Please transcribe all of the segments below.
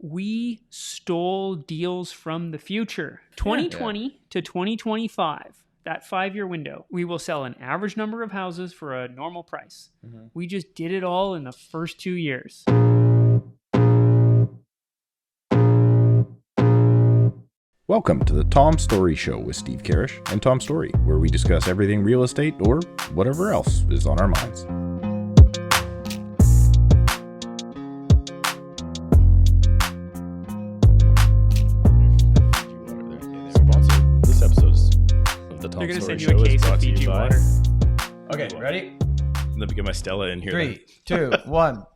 we stole deals from the future. 2020 to 2025, that 5-year window, we will sell an average number of houses for a normal price. We just did it all in the first 2 years. Welcome to the Tom Storey Show with Steve Karrasch and Tom Storey, where we discuss everything real estate or whatever else is on our minds. This episode of the Tom They're going to Storey send you Show a is case of brought to you Fiji by- water. Okay, ready? Let me get my Stella in here. 3, 2, 1.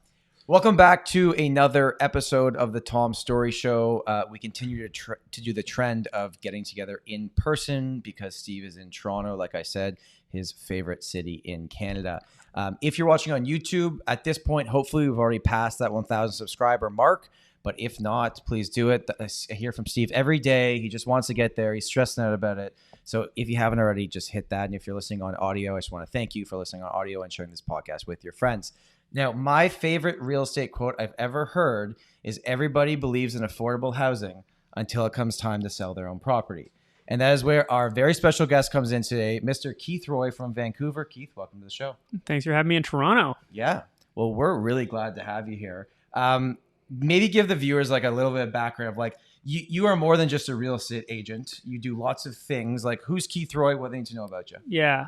Welcome back to another episode of the Tom Storey Show. We continue to do the trend of getting together in person because Steve is in Toronto, like I said, his favorite city in Canada. If you're watching on YouTube, at this point, hopefully we've already passed that 1,000 subscriber mark. But if not, please do it. I hear from Steve every day. He just wants to get there. He's stressing out about it. So if you haven't already, just hit that. And if you're listening on audio, I just want to thank you for listening on audio and sharing this podcast with your friends. Now, my favorite real estate quote I've ever heard is everybody believes in affordable housing until it comes time to sell their own property. And that is where our very special guest comes in today, Mr. Keith Roy from Vancouver. Keith, welcome to the show. Thanks for having me in Toronto. Yeah. Well, we're really glad to have you here. Maybe give the viewers like a little bit of background of like, you are more than just a real estate agent. You do lots of things. Like, who's Keith Roy? What do they need to know about you? Yeah.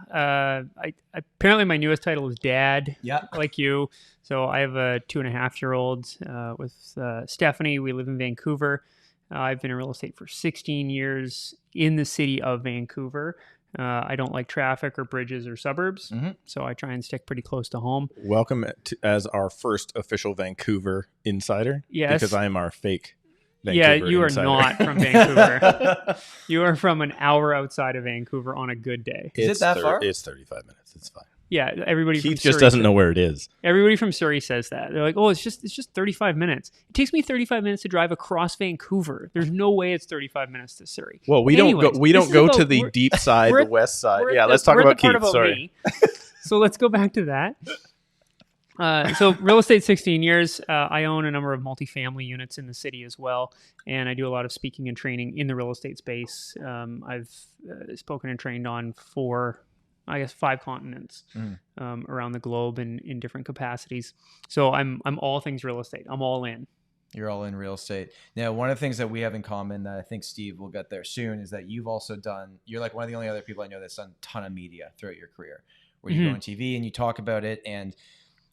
Apparently my newest title is Dad. Yeah. Like you. So I have a 2.5-year-old with Stephanie. We live in Vancouver. I've been in real estate for 16 years in the city of Vancouver. I don't like traffic or bridges or suburbs, so I try and stick pretty close to home. Welcome as our first official Vancouver insider. Yes. Because I am our fake Vancouver you insider. are not from Vancouver. You are from an hour outside of Vancouver on a good day. Is it that far? It's 35 minutes. It's fine. Yeah, everybody Keith from just Surrey doesn't know where it is. Everybody from Surrey says that. They're like, "Oh, it's just 35 minutes." It takes me 35 minutes to drive across Vancouver. There's no way it's 35 minutes to Surrey. Well, we don't go to the deep side, the west side. Yeah, let's talk about Keith. Sorry. So let's go back to that. So real estate 16 years. I own a number of multifamily units in the city as well, and I do a lot of speaking and training in the real estate space. I've spoken and trained on 5 continents around the globe in different capacities. So I'm all things real estate. I'm all in. You're all in real estate. Now, one of the things that we have in common that I think Steve will get there soon is that you've also you're like one of the only other people I know that's done a ton of media throughout your career, where you go on TV and you talk about it. And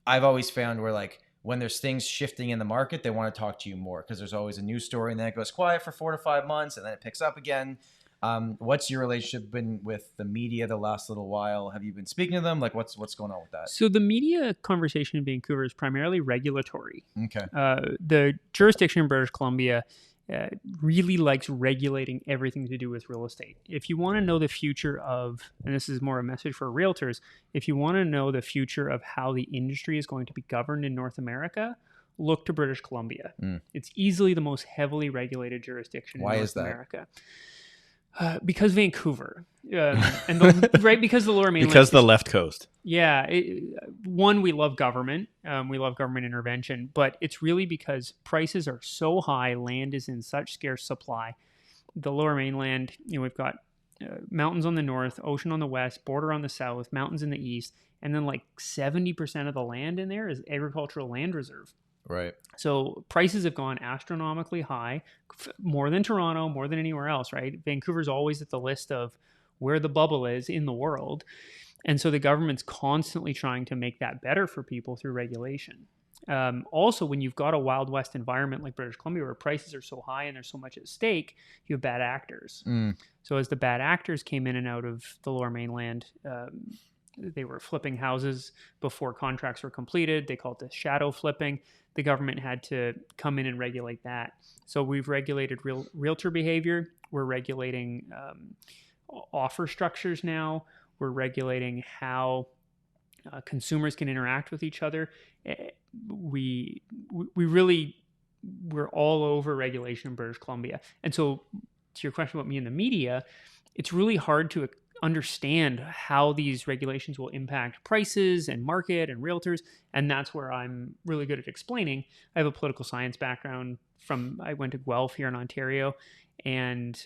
I've always found where like when there's things shifting in the market, they want to talk to you more because there's always a news story and then it goes quiet for 4 to 5 months and then it picks up again. What's your relationship been with the media the last little while? Have you been speaking to them? Like, what's going on with that? So the media conversation in Vancouver is primarily regulatory. Okay. The jurisdiction in British Columbia really likes regulating everything to do with real estate. If you want to know the future of, and this is more a message for realtors, if you want to know the future of how the industry is going to be governed in North America, look to British Columbia. It's easily the most heavily regulated jurisdiction in North America. Because Vancouver, and because the Lower Mainland, because the left coast. Yeah, we love government. We love government intervention, but it's really because prices are so high, land is in such scarce supply. The Lower Mainland, we've got mountains on the north, ocean on the west, border on the south, mountains in the east, and then like 70% of the land in there is agricultural land reserve. Right. So prices have gone astronomically high, more than Toronto, more than anywhere else, right? Vancouver's always at the list of where the bubble is in the world. And so the government's constantly trying to make that better for people through regulation. Also, when you've got a Wild West environment like British Columbia where prices are so high and there's so much at stake, you have bad actors. So as the bad actors came in and out of the Lower Mainland, they were flipping houses before contracts were completed. They called it shadow flipping. The government had to come in and regulate that. So we've regulated realtor behavior. We're regulating offer structures now. We're regulating how consumers can interact with each other. We're all over regulation in British Columbia. And so to your question about me in the media, it's really hard to understand how these regulations will impact prices and market and realtors. And that's where I'm really good at explaining. I have a political science background, I went to Guelph here in Ontario, and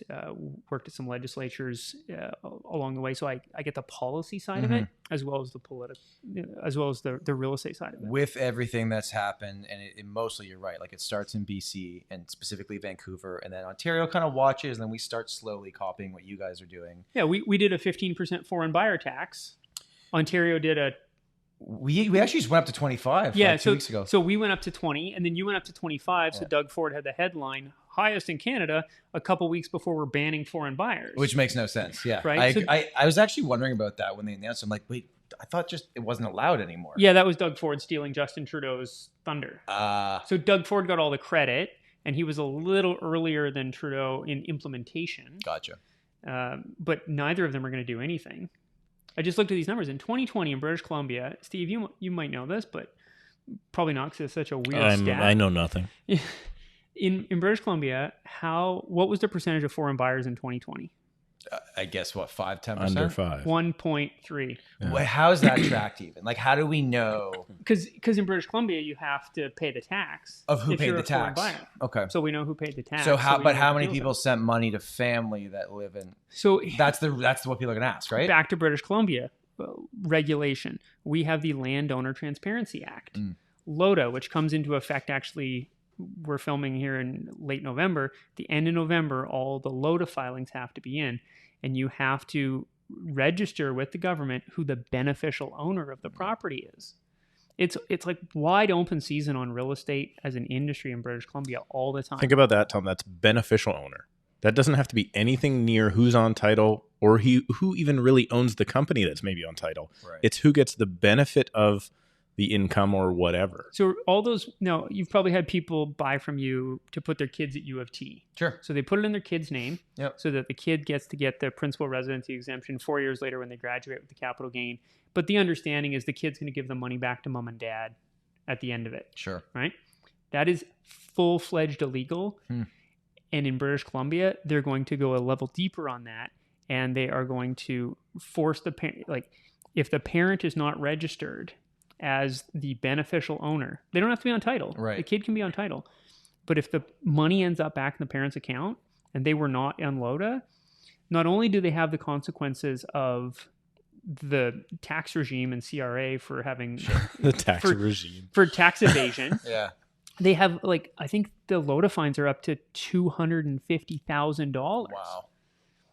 worked at some legislatures along the way. So I get the policy side of it, as well as the the real estate side of it. With everything that's happened, and it mostly, you're right, like it starts in BC and specifically Vancouver, and then Ontario kind of watches, and then we start slowly copying what you guys are doing. Yeah, we did a 15% foreign buyer tax. Ontario did a... We actually just went up to 25 like 2 weeks ago. So we went up to 20, and then you went up to 25. So Doug Ford had the headline, highest in Canada, a couple weeks before we're banning foreign buyers. Which makes no sense, yeah. Right? I was actually wondering about that when they announced it. I'm like, wait, I thought just it wasn't allowed anymore. Yeah, that was Doug Ford stealing Justin Trudeau's thunder. So Doug Ford got all the credit, and he was a little earlier than Trudeau in implementation. Gotcha. But neither of them are going to do anything. I just looked at these numbers. In 2020 in British Columbia, Steve, you might know this, but probably not because it's such a weird stat. I know nothing. In British Columbia, what was the percentage of foreign buyers in 2020? I guess, 5-10%? Under 5. 1.3. Yeah. Wait, how is that tracked even? Like, how do we know? Because in British Columbia, you have to pay the tax. Of who if paid you're the a foreign tax? buyer. Okay. So we know who paid the tax. So how many deals people are. sent money to family that live in? So That's what people are going to ask, right? Back to British Columbia regulation. We have the Landowner Transparency Act. LOTA, which comes into effect actually, we're filming here in late November. The end of November, all the LOTA filings have to be in, and you have to register with the government who the beneficial owner of the property is. It's like wide open season on real estate as an industry in British Columbia all the time. Think about that, Tom. That's beneficial owner. That doesn't have to be anything near who's on title or who even really owns the company that's maybe on title. Right. It's who gets the benefit of the income or whatever. So all those, no, you've probably had people buy from you to put their kids at U of T. Sure. So they put it in their kid's name, Yep. so that the kid gets to get the principal residency exemption 4 years later when they graduate with the capital gain. But the understanding is the kid's going to give the money back to mom and dad at the end of it. Sure. Right? That is full-fledged illegal. And in British Columbia, they're going to go a level deeper on that, and they are going to force the parent, like if the parent is not registered as the beneficial owner, they don't have to be on title. Right. The kid can be on title. But if the money ends up back in the parent's account and they were not on LOTA, not only do they have the consequences of the tax regime and CRA for having The tax regime. for tax evasion. Yeah. They have, like, I think the LOTA fines are up to $250,000. Wow.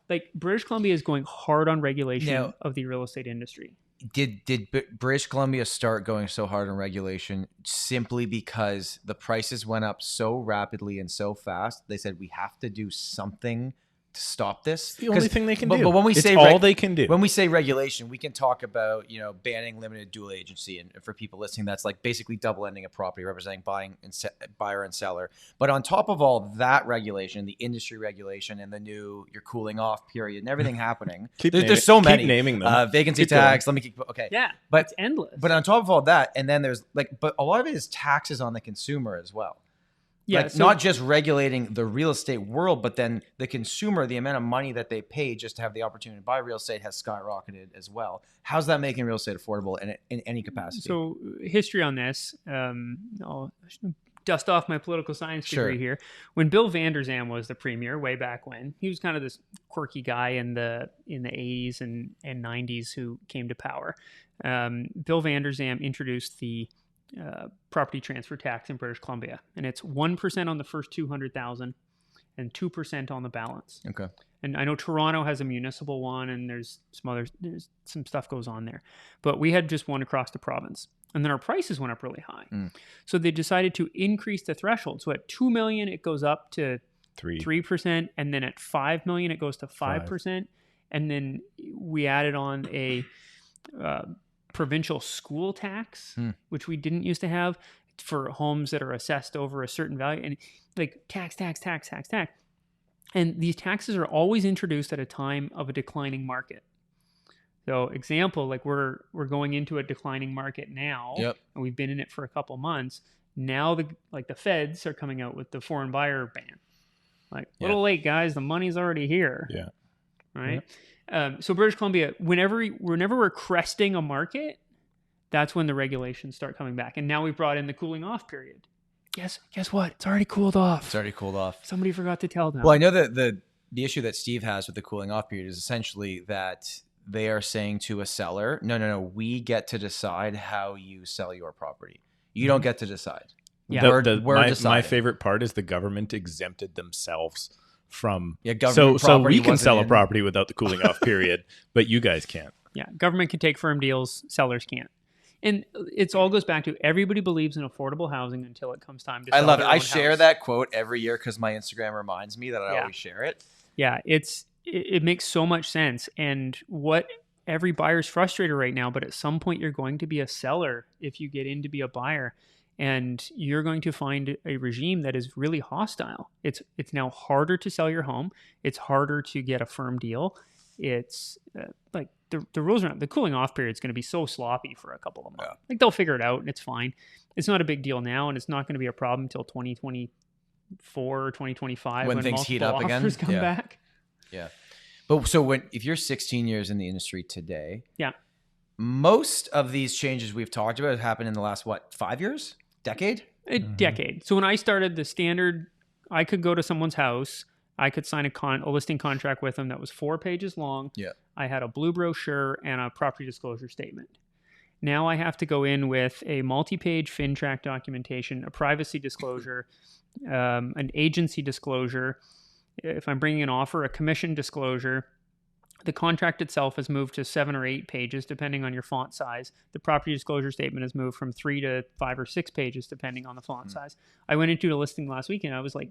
Like, British Columbia is going hard on regulation Now- of the real estate industry. Did British Columbia start going so hard on regulation simply because the prices went up so rapidly and so fast? They said we have to do something to stop this. The only thing they can do. But when we it's say all they can do. When we say regulation, we can talk about, banning limited dual agency, and for people listening, that's like basically double ending a property, representing buyer and seller. But on top of all that regulation, the industry regulation, and the new your cooling off period, and everything happening, there's so many. Keep naming them. Vacancy Keep tax. Let me keep okay. Yeah, but it's endless. But on top of all that, and then there's but a lot of it is taxes on the consumer as well. yeah, Not just regulating the real estate world, but then the consumer, the amount of money that they pay just to have the opportunity to buy real estate has skyrocketed as well. How's that making real estate affordable in any capacity? So history on this, I'll dust off my political science degree here. When Bill Vander Zalm was the premier way back when, he was kind of this quirky guy in the 80s and 90s who came to power. Bill Vander Zalm introduced the property transfer tax in British Columbia, and it's 1% on the first 200,000 and 2% on the balance. Okay. And I know Toronto has a municipal one, and there's some stuff goes on there, but we had just one across the province, and then our prices went up really high. So they decided to increase the threshold. So at 2 million, it goes up to 3%, and then at 5 million, it goes to 5%, and then we added on a provincial school tax, which we didn't used to have for homes that are assessed over a certain value, and like tax. And these taxes are always introduced at a time of a declining market. So example, like we're going into a declining market now, Yep. and we've been in it for a couple months. Now the feds are coming out with the foreign buyer ban. Like, little late, guys, the money's already here. Yeah. Right. So British Columbia, whenever we're cresting a market, that's when the regulations start coming back. And now we've brought in the cooling off period. guess what? It's already cooled off. It's already cooled off. Somebody forgot to tell them. Well, I know that the issue that Steve has with the cooling off period is essentially that they are saying to a seller, no, we get to decide how you sell your property. You don't get to decide. Yeah. We're my deciding. favorite part is the government exempted themselves from government so property we can wasn't sell a in. property without the cooling off period, but you guys can't. Yeah, government can take firm deals, sellers can't. And it all goes back to everybody believes in affordable housing until it comes time to I sell love it. their I own share house. that quote every year because my Instagram reminds me that I always share it. Yeah, it makes so much sense. And what every buyer's frustrated right now, but at some point you're going to be a seller if you get in to be a buyer. And you're going to find a regime that is really hostile. It's now harder to sell your home. It's harder to get a firm deal. It's like the rules around the cooling off period is going to be so sloppy for a couple of months. Yeah. Like they'll figure it out and it's fine. It's not a big deal now, and it's not going to be a problem until 2024 or 2025 When things heat multiple up again. offers come back. Yeah. But so if you're 16 years in the industry today, Yeah. most of these changes we've talked about have happened in the last 5 years? Decade? A decade. So when I started, the standard, I could go to someone's house. I could sign a listing contract with them that was 4 pages long. Yeah. I had a blue brochure and a property disclosure statement. Now I have to go in with a multi-page FinTrack documentation, a privacy disclosure, an agency disclosure. If I'm bringing an offer, a commission disclosure. The contract itself has moved to 7 or 8 pages, depending on your font size. The property disclosure statement has moved from 3 to 5 or 6 pages, depending on the font size. I went into a listing last week, and I was like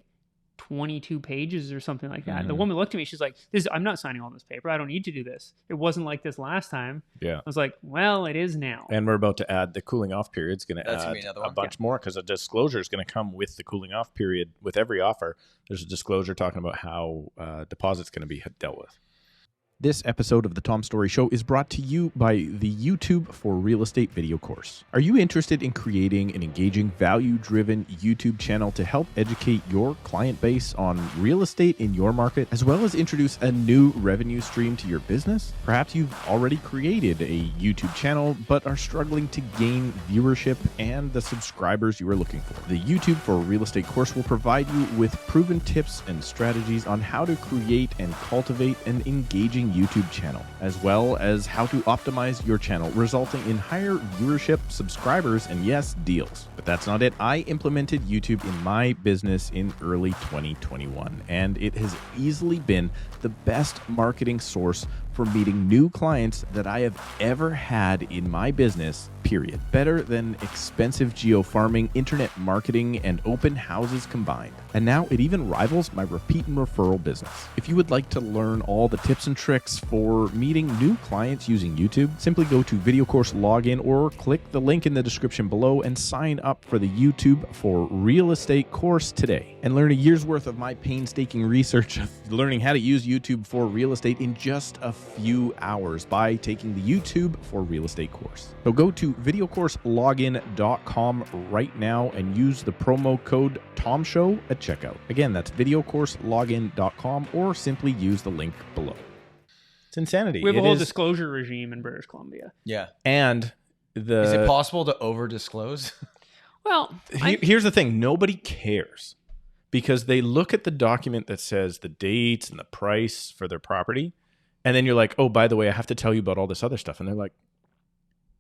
22 pages or something like that. The woman looked at me. She's like, I'm not signing all this paper. I don't need to do this. It wasn't like this last time. Yeah. I was like, well, it is now. And we're about to add the cooling off period. It's going to That's gonna be add another a one. bunch more because a disclosure is going to come with the cooling off period with every offer. There's a disclosure talking about how deposit's going to be dealt with. This episode of the Tom Storey Show is brought to you by the YouTube for Real Estate video course. Are you interested in creating an engaging, value-driven YouTube channel to help educate your client base on real estate in your market, as well as introduce a new revenue stream to your business? Perhaps you've already created a YouTube channel, but are struggling to gain viewership and the subscribers you are looking for. The YouTube for Real Estate course will provide you with proven tips and strategies on how to create and cultivate an engaging YouTube channel, as well as how to optimize your channel, resulting in higher viewership, subscribers, and yes, deals. But that's not it. I implemented YouTube in my business in early 2021, and it has easily been the best marketing source for meeting new clients that I have ever had in my business, period. Better than expensive geo-farming, internet marketing, and open houses combined. And now it even rivals my repeat and referral business. If you would like to learn all the tips and tricks for meeting new clients using YouTube, simply go to Video Course Login or click the link in the description below and sign up for the YouTube for Real Estate course today and learn a year's worth of my painstaking research of learning how to use YouTube for real estate in just a few hours by taking the YouTube for Real Estate course. So go to videocourselogin.com right now and use the promo code TOMSHOW at checkout. Again, that's videocourselogin.com or simply use the link below. It's insanity. We have a It whole is- disclosure regime in British Columbia. Yeah. and the Is it possible to over disclose? Well, Here's the thing. Nobody cares because they look at the document that says the dates and the price for their property. And then you're like, oh, by the way, I have to tell you about all this other stuff. And they're like,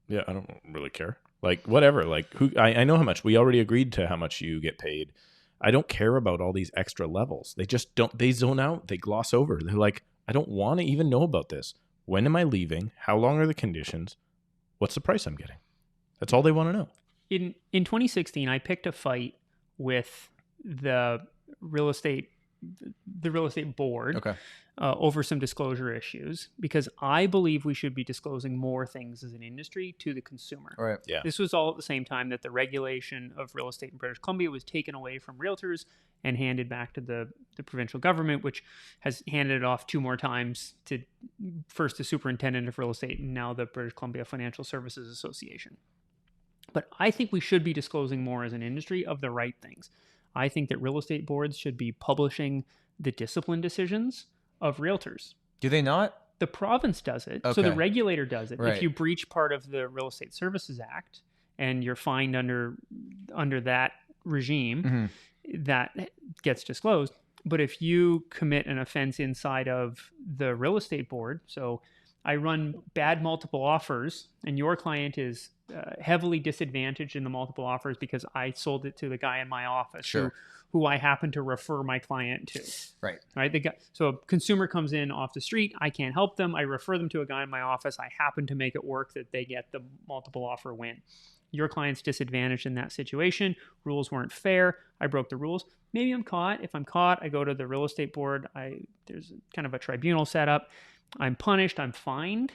yeah, I don't really care. Like, whatever. Like, I know how much. We already agreed to how much you get paid. I don't care about all these extra levels. They just don't. They zone out. They gloss over. They're like, I don't want to even know about this. When am I leaving? How long are the conditions? What's the price I'm getting? That's all they want to know. in 2016, I picked a fight with the real estate board Okay. over some disclosure issues because I believe we should be disclosing more things as an industry to the consumer. All right. Yeah. This was all at the same time that the regulation of real estate in British Columbia was taken away from realtors and handed back to the provincial government, which has handed it off 2 more times to first the superintendent of real estate and now the British Columbia Financial Services Association. But I think we should be disclosing more as an industry of the right things. I think that real estate boards should be publishing the discipline decisions of realtors. Do they not? The province does it. So Okay. the regulator does it. Right. If you breach part of the Real Estate Services Act and you're fined under that regime that gets disclosed. But if you commit an offense inside of the real estate board, so I run bad multiple offers and your client is heavily disadvantaged in the multiple offers because I sold it to the guy in my office who I happen to refer my client to. Right. The guy, so a consumer comes in off the street. I can't help them. I refer them to a guy in my office. I happen to make it work that they get the multiple offer win. Your client's disadvantaged in that situation. Rules weren't fair. I broke the rules. Maybe I'm caught. If I'm caught, I go to the real estate board. There's kind of a tribunal set up. I'm punished. I'm fined.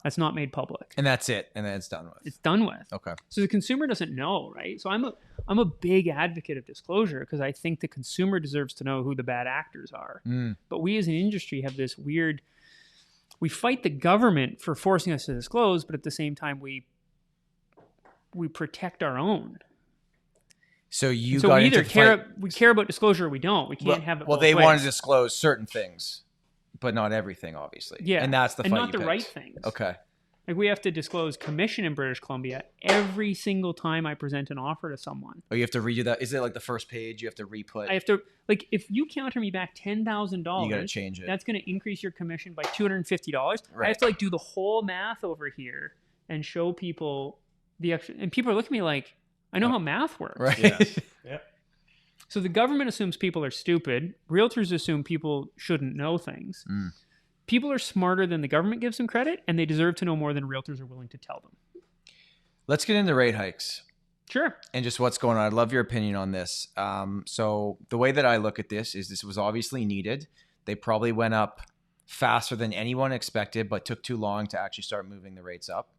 That's not made public. And that's it. And then it's done with. It's done with. Okay. So the consumer doesn't know, right? So I'm a big advocate of disclosure because I think the consumer deserves to know who the bad actors are. But we as an industry have this weird, we fight the government for forcing us to disclose, but at the same time we protect our own. So we either care about disclosure or we don't. We can't have it. Well, they want to disclose certain things, but not everything, obviously. Yeah, and that's the fight. And not the right things. Okay. Like we have to disclose commission in British Columbia every single time I present an offer to someone. Oh, you have to redo that. Is it like the first page you have to re-put? I have to, like, if you counter me back $10,000, you got to change it. That's going to increase your commission by $250. Right. I have to like do the whole math over here and show people the extra. And people are looking at me like, I know how math works. Right. Yeah. So the government assumes people are stupid. Realtors assume people shouldn't know things. People are smarter than the government gives them credit, and they deserve to know more than realtors are willing to tell them. Let's get into rate hikes. Sure. And just what's going on. I'd love your opinion on this. So the way that I look at this is this was obviously needed. They probably went up faster than anyone expected, but took too long to actually start moving the rates up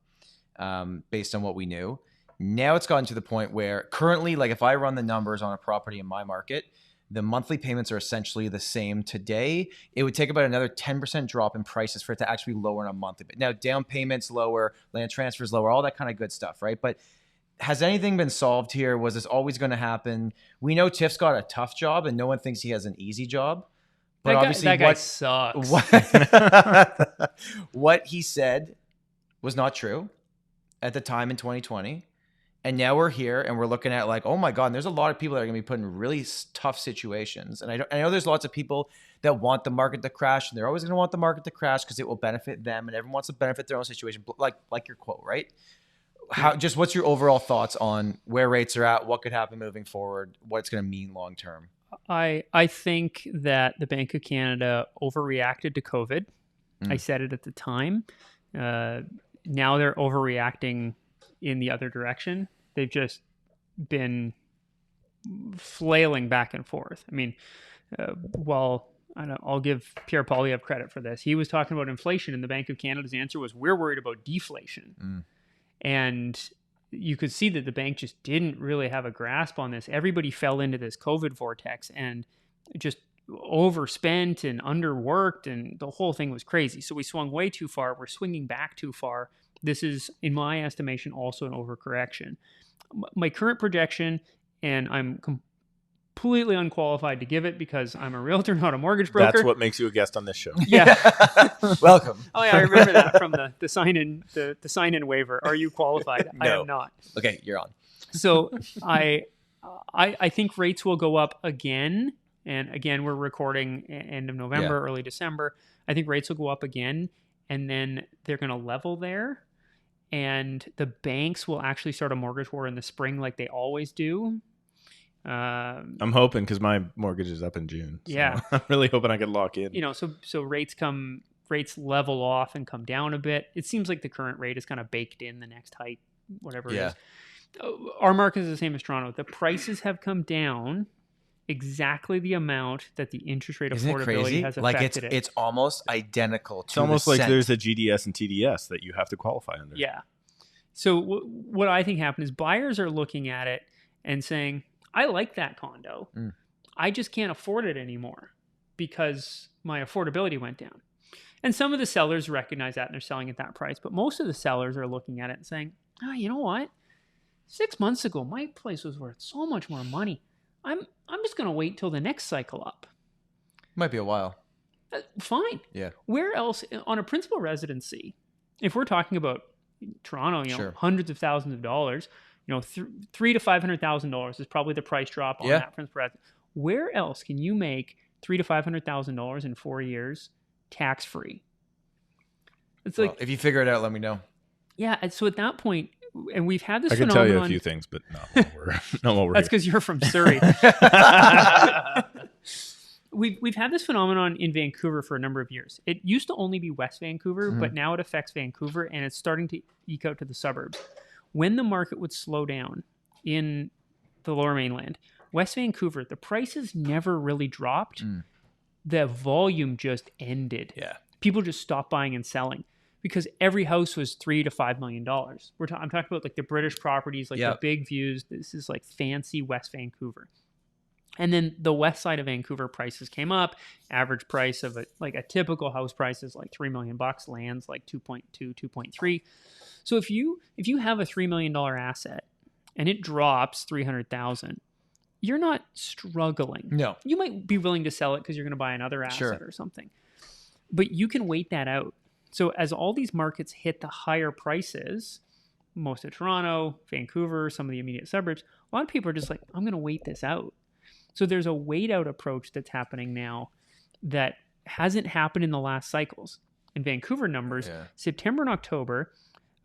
based on what we knew. Now it's gotten to the point where currently, like if I run the numbers on a property in my market, the monthly payments are essentially the same today. It would take about another 10% drop in prices for it to actually lower on a monthly. But now down payments lower, land transfers lower, all that kind of good stuff, right? But has anything been solved here? Was this always going to happen? We know Tiff's got a tough job and no one thinks he has an easy job. But obviously that guy sucks. What he said was not true at the time in 2020. And now we're here and we're looking at like, oh my God, and there's a lot of people that are going to be put in really tough situations. And I know there's lots of people that want the market to crash and they're always going to want the market to crash because it will benefit them and everyone wants to benefit their own situation. Like your quote, right? What's your overall thoughts on where rates are at, what could happen moving forward, what it's going to mean long term? I think that the Bank of Canada overreacted to COVID. I said it at the time. Now they're overreacting in the other direction. They've just been flailing back and forth. I mean, I'll give Pierre Poilievre credit for this. He was talking about inflation, and the Bank of Canada's answer was, we're worried about deflation. And you could see that the bank just didn't really have a grasp on this. Everybody fell into this COVID vortex and just overspent and underworked, and the whole thing was crazy. So we swung way too far. We're swinging back too far. This is, in my estimation, also an overcorrection. My current projection, and I'm completely unqualified to give it because I'm a realtor, not a mortgage broker. That's what makes you a guest on this show. Yeah. Welcome. Oh yeah, I remember that from the sign-in waiver. Are you qualified? No. I am not. Okay, you're on. So I think rates will go up again. And again, we're recording end of November, early December. I think rates will go up again, and then they're going to level there. And the banks will actually start a mortgage war in the spring like they always do. I'm hoping because my mortgage is up in June. So Yeah. I'm really hoping I can lock in. So rates level off and come down a bit. It seems like the current rate is kind of baked in the next hike, whatever it is. Our market is the same as Toronto. The prices have come down exactly the amount that the interest rate affordability has affected it. It's almost identical to It's almost like there's a GDS and TDS that you have to qualify under. Yeah. So what I think happened is buyers are looking at it and saying, I like that condo. I just can't afford it anymore because my affordability went down. And some of the sellers recognize that and they're selling at that price. But most of the sellers are looking at it and saying, you know what? 6 months ago, my place was worth so much more money. I'm just going to wait till the next cycle up. Might be a while. Fine. Yeah. Where else on a principal residency, if we're talking about Toronto, Sure. hundreds of thousands of dollars, $300,000 to $500,000 is probably the price drop on that from spread. Where else can you make $300,000 to $500,000 in 4 years tax free? It's like, if you figure it out, let me know. Yeah. And so at that point, and we've had this I can phenomenon. tell you a few things, but not while we're That's because you're from Surrey. We've had this phenomenon in Vancouver for a number of years. It used to only be West Vancouver, but now it affects Vancouver, and it's starting to eke out to the suburbs. When the market would slow down in the Lower Mainland, West Vancouver, the prices never really dropped. The volume just ended. Yeah. People just stopped buying and selling because every house was $3 to $5 million. I'm talking about like the British properties, like the big views. This is like fancy West Vancouver. And then the west side of Vancouver prices came up. Average price of a typical house price is like $3 million. Land's like 2.2, 2.3. So if you have a $3 million asset and it drops $300,000, you're not struggling. No. You might be willing to sell it because you're going to buy another asset or something. But you can wait that out. So as all these markets hit the higher prices, most of Toronto, Vancouver, some of the immediate suburbs, a lot of people are just like, I'm going to wait this out. So there's a wait out approach that's happening now that hasn't happened in the last cycles. In Vancouver numbers, September and October,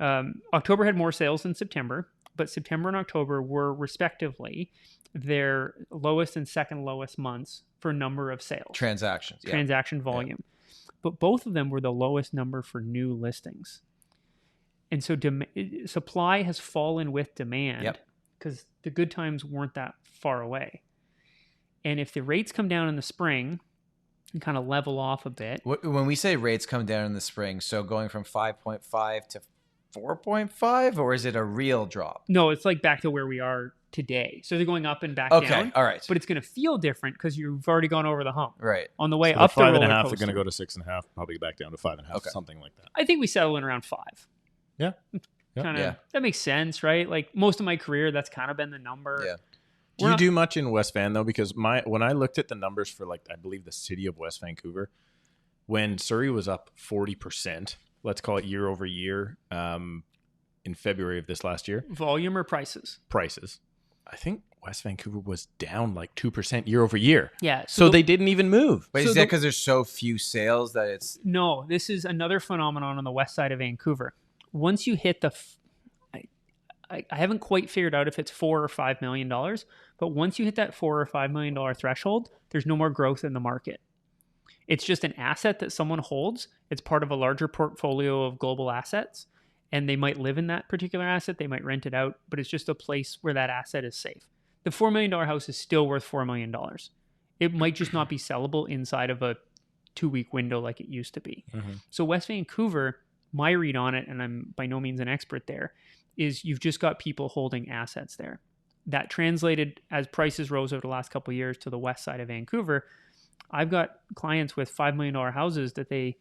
October had more sales than September, but September and October were respectively their lowest and second lowest months for number of sales. Transaction volume. But both of them were the lowest number for new listings. And so supply has fallen with demand because the good times weren't that far away. And if the rates come down in the spring and kind of level off a bit. When we say rates come down in the spring, so going from 5.5 to 4.5, or is it a real drop? No, it's like back to where we are today. So they're going up and back down. Okay, all right. But it's going to feel different because you've already gone over the hump. Right. On the way so up the roller 5.5, they're coaster. going to go to 6.5, probably back down to 5.5, something like that. I think we settle in around 5. Yeah. That makes sense, right? Like most of my career, that's kind of been the number. Yeah. Do you do much in West Van though? Because when I looked at the numbers for I believe the city of West Vancouver, when Surrey was up 40%, let's call it year over year, in February of this last year. Volume or prices? Prices. I think West Vancouver was down 2% year over year. Yeah. So they didn't even move. But is that because there's so few sales that it's... No, this is another phenomenon on the west side of Vancouver. Once you hit the... I haven't quite figured out if it's $4 or $5 million, but once you hit that $4 or $5 million threshold, there's no more growth in the market. It's just an asset that someone holds. It's part of a larger portfolio of global assets, and they might live in that particular asset. They might rent it out, but it's just a place where that asset is safe. The $4 million house is still worth $4 million. It might just not be sellable inside of a 2-week window like it used to be. Mm-hmm. So West Vancouver, my read on it, and I'm by no means an expert there, is you've just got people holding assets there. That translated as prices rose over the last couple of years to the west side of Vancouver. I've got clients with $5 million houses that they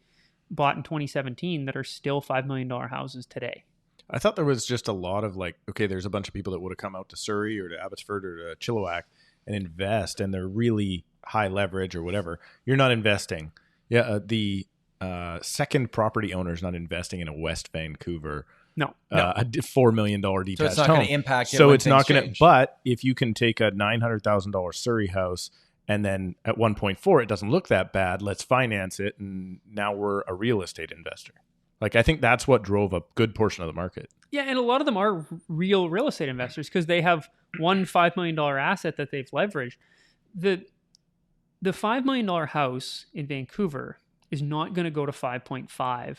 bought in 2017 that are still $5 million houses today. I thought there was just a lot of there's a bunch of people that would have come out to Surrey or to Abbotsford or to Chilliwack and invest, and they're really high leverage or whatever. You're not investing. Yeah, the second property owner is not investing in a West Vancouver. No. A $4 million detached home. So it's not going to impact it. So it's not going to. But if you can take a $900,000 Surrey house and then at 1.4 it doesn't look that bad, let's finance it, and now we're a real estate investor. I think that's what drove a good portion of the market. Yeah, and a lot of them are real estate investors because they have one $5 million asset that they've leveraged. The $5 million house in Vancouver is not going to go to 5.5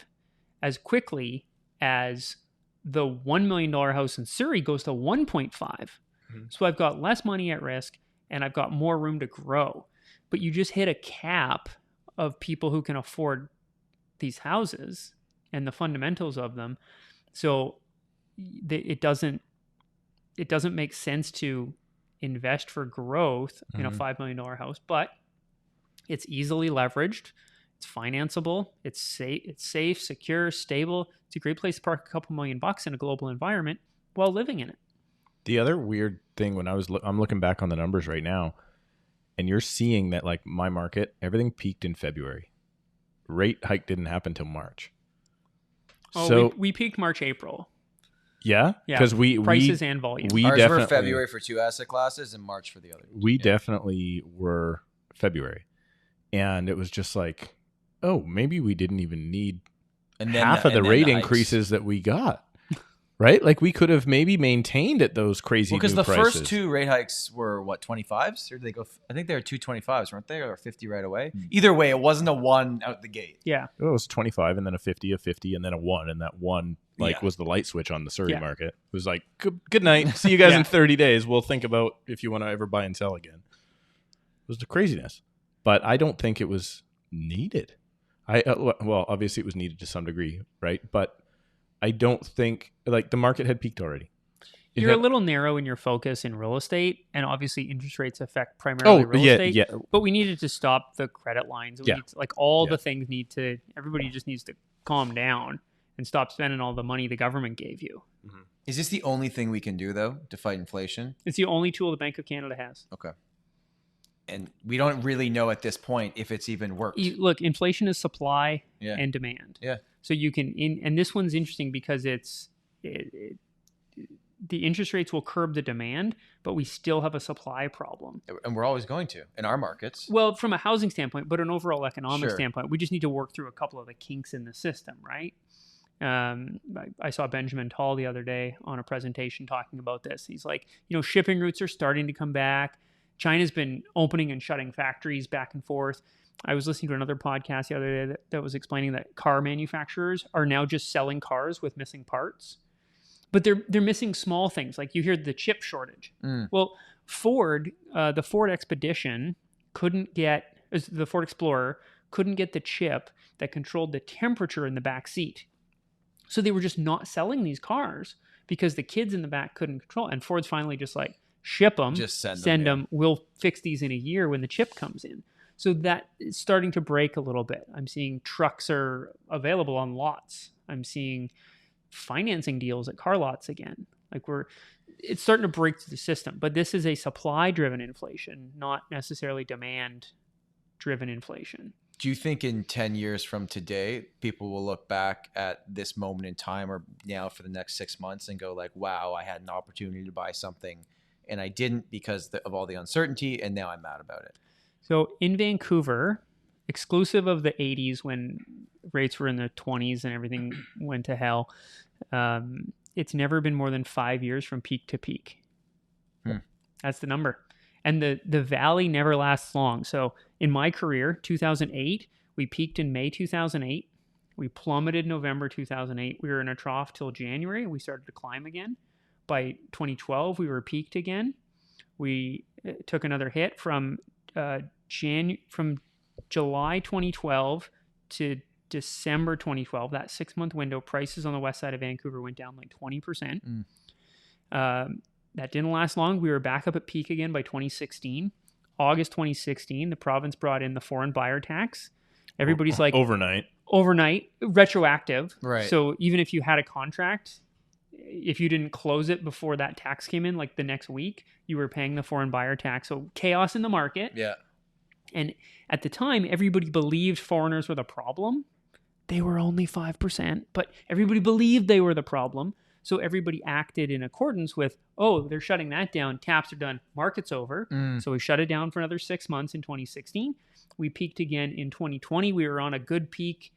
as quickly as the $1 million house in Surrey goes to 1.5. Mm-hmm. So I've got less money at risk and I've got more room to grow. But you just hit a cap of people who can afford these houses and the fundamentals of them. So it doesn't make sense to invest for growth in a $5 million house, but it's easily leveraged. It's financeable. It's safe, secure, stable. It's a great place to park a couple $1,000,000 in a global environment while living in it. The other weird thing when I'm looking back on the numbers right now, and you're seeing that my market, everything peaked in February. Rate hike didn't happen till March. Oh, so we peaked March, April. Yeah, Yeah, because prices and volume. We Ours definitely were February for 2 asset classes and March for the other. We definitely were February, and it was just like, oh, maybe we didn't even need half of the rate increases that we got. Right? Like we could have maybe maintained at those crazy because new the prices. first 2 rate hikes were what, 25s? Or did they go? I think they were 225s, weren't they? Or 50 right away? Either way, it wasn't a 1 out the gate. Yeah. Oh, it was 25 and then a 50, and then a 1. And that 1 was the light switch on the Surrey market. It was like, good night. See you guys in 30 days. We'll think about if you want to ever buy and sell again. It was the craziness. But I don't think it was needed. Well, obviously it was needed to some degree, right? But I don't think like the market had peaked already. You're a little narrow in your focus in real estate, and obviously interest rates affect primarily real estate. Yeah. But we needed to stop the credit lines. We need to, like all the things need to. Everybody just needs to calm down and stop spending all the money the government gave you. Mm-hmm. Is this the only thing we can do though to fight inflation? It's the only tool the Bank of Canada has. Okay. And we don't really know at this point if it's even worked. Look, inflation is supply and demand. Yeah. So you can, and this one's interesting because the interest rates will curb the demand, but we still have a supply problem. And we're always going to in our markets. Well, from a housing standpoint, but an overall economic standpoint, we just need to work through a couple of the kinks in the system, right? I saw Benjamin Tall the other day on a presentation talking about this. He's like, shipping routes are starting to come back. China's been opening and shutting factories back and forth. I was listening to another podcast the other day that was explaining that car manufacturers are now just selling cars with missing parts. But they're missing small things. Like you hear the chip shortage. Well, Ford, the Ford Expedition the Ford Explorer couldn't get the chip that controlled the temperature in the back seat. So they were just not selling these cars because the kids in the back couldn't control it. And Ford's finally just like, ship them, just send them. We'll fix these in a year when the chip comes in. So that is starting to break a little bit. I'm seeing trucks are available on lots. I'm seeing financing deals at car lots again. Like it's starting to break through the system. But this is a supply-driven inflation, not necessarily demand-driven inflation. Do you think in 10 years from today, people will look back at this moment in time or now for the next 6 months and go like, wow, I had an opportunity to buy something and I didn't because of all the uncertainty, and now I'm mad about it? So in Vancouver, exclusive of the 80s when rates were in the 20s and everything went to hell, it's never been more than 5 years from peak to peak. That's the number. And the valley never lasts long. So in my career, 2008, we peaked in May 2008. We plummeted November 2008. We were in a trough till January. We started to climb again. By 2012, we were peaked again. We took another hit from July 2012 to December 2012. That 6-month window, prices on the west side of Vancouver went down like 20%. That didn't last long. We were back up at peak again by 2016. August 2016, the province brought in the foreign buyer tax. Everybody's like overnight, retroactive. Right. So even if you had a contract, if you didn't close it before that tax came in, like the next week, you were paying the foreign buyer tax. So chaos in the market. Yeah. And at the time, everybody believed foreigners were the problem. They were only 5%, but everybody believed they were the problem. So everybody acted in accordance with, they're shutting that down. Taps are done. Market's over. So we shut it down for another 6 months in 2016. We peaked again in 2020. We were on a good peak.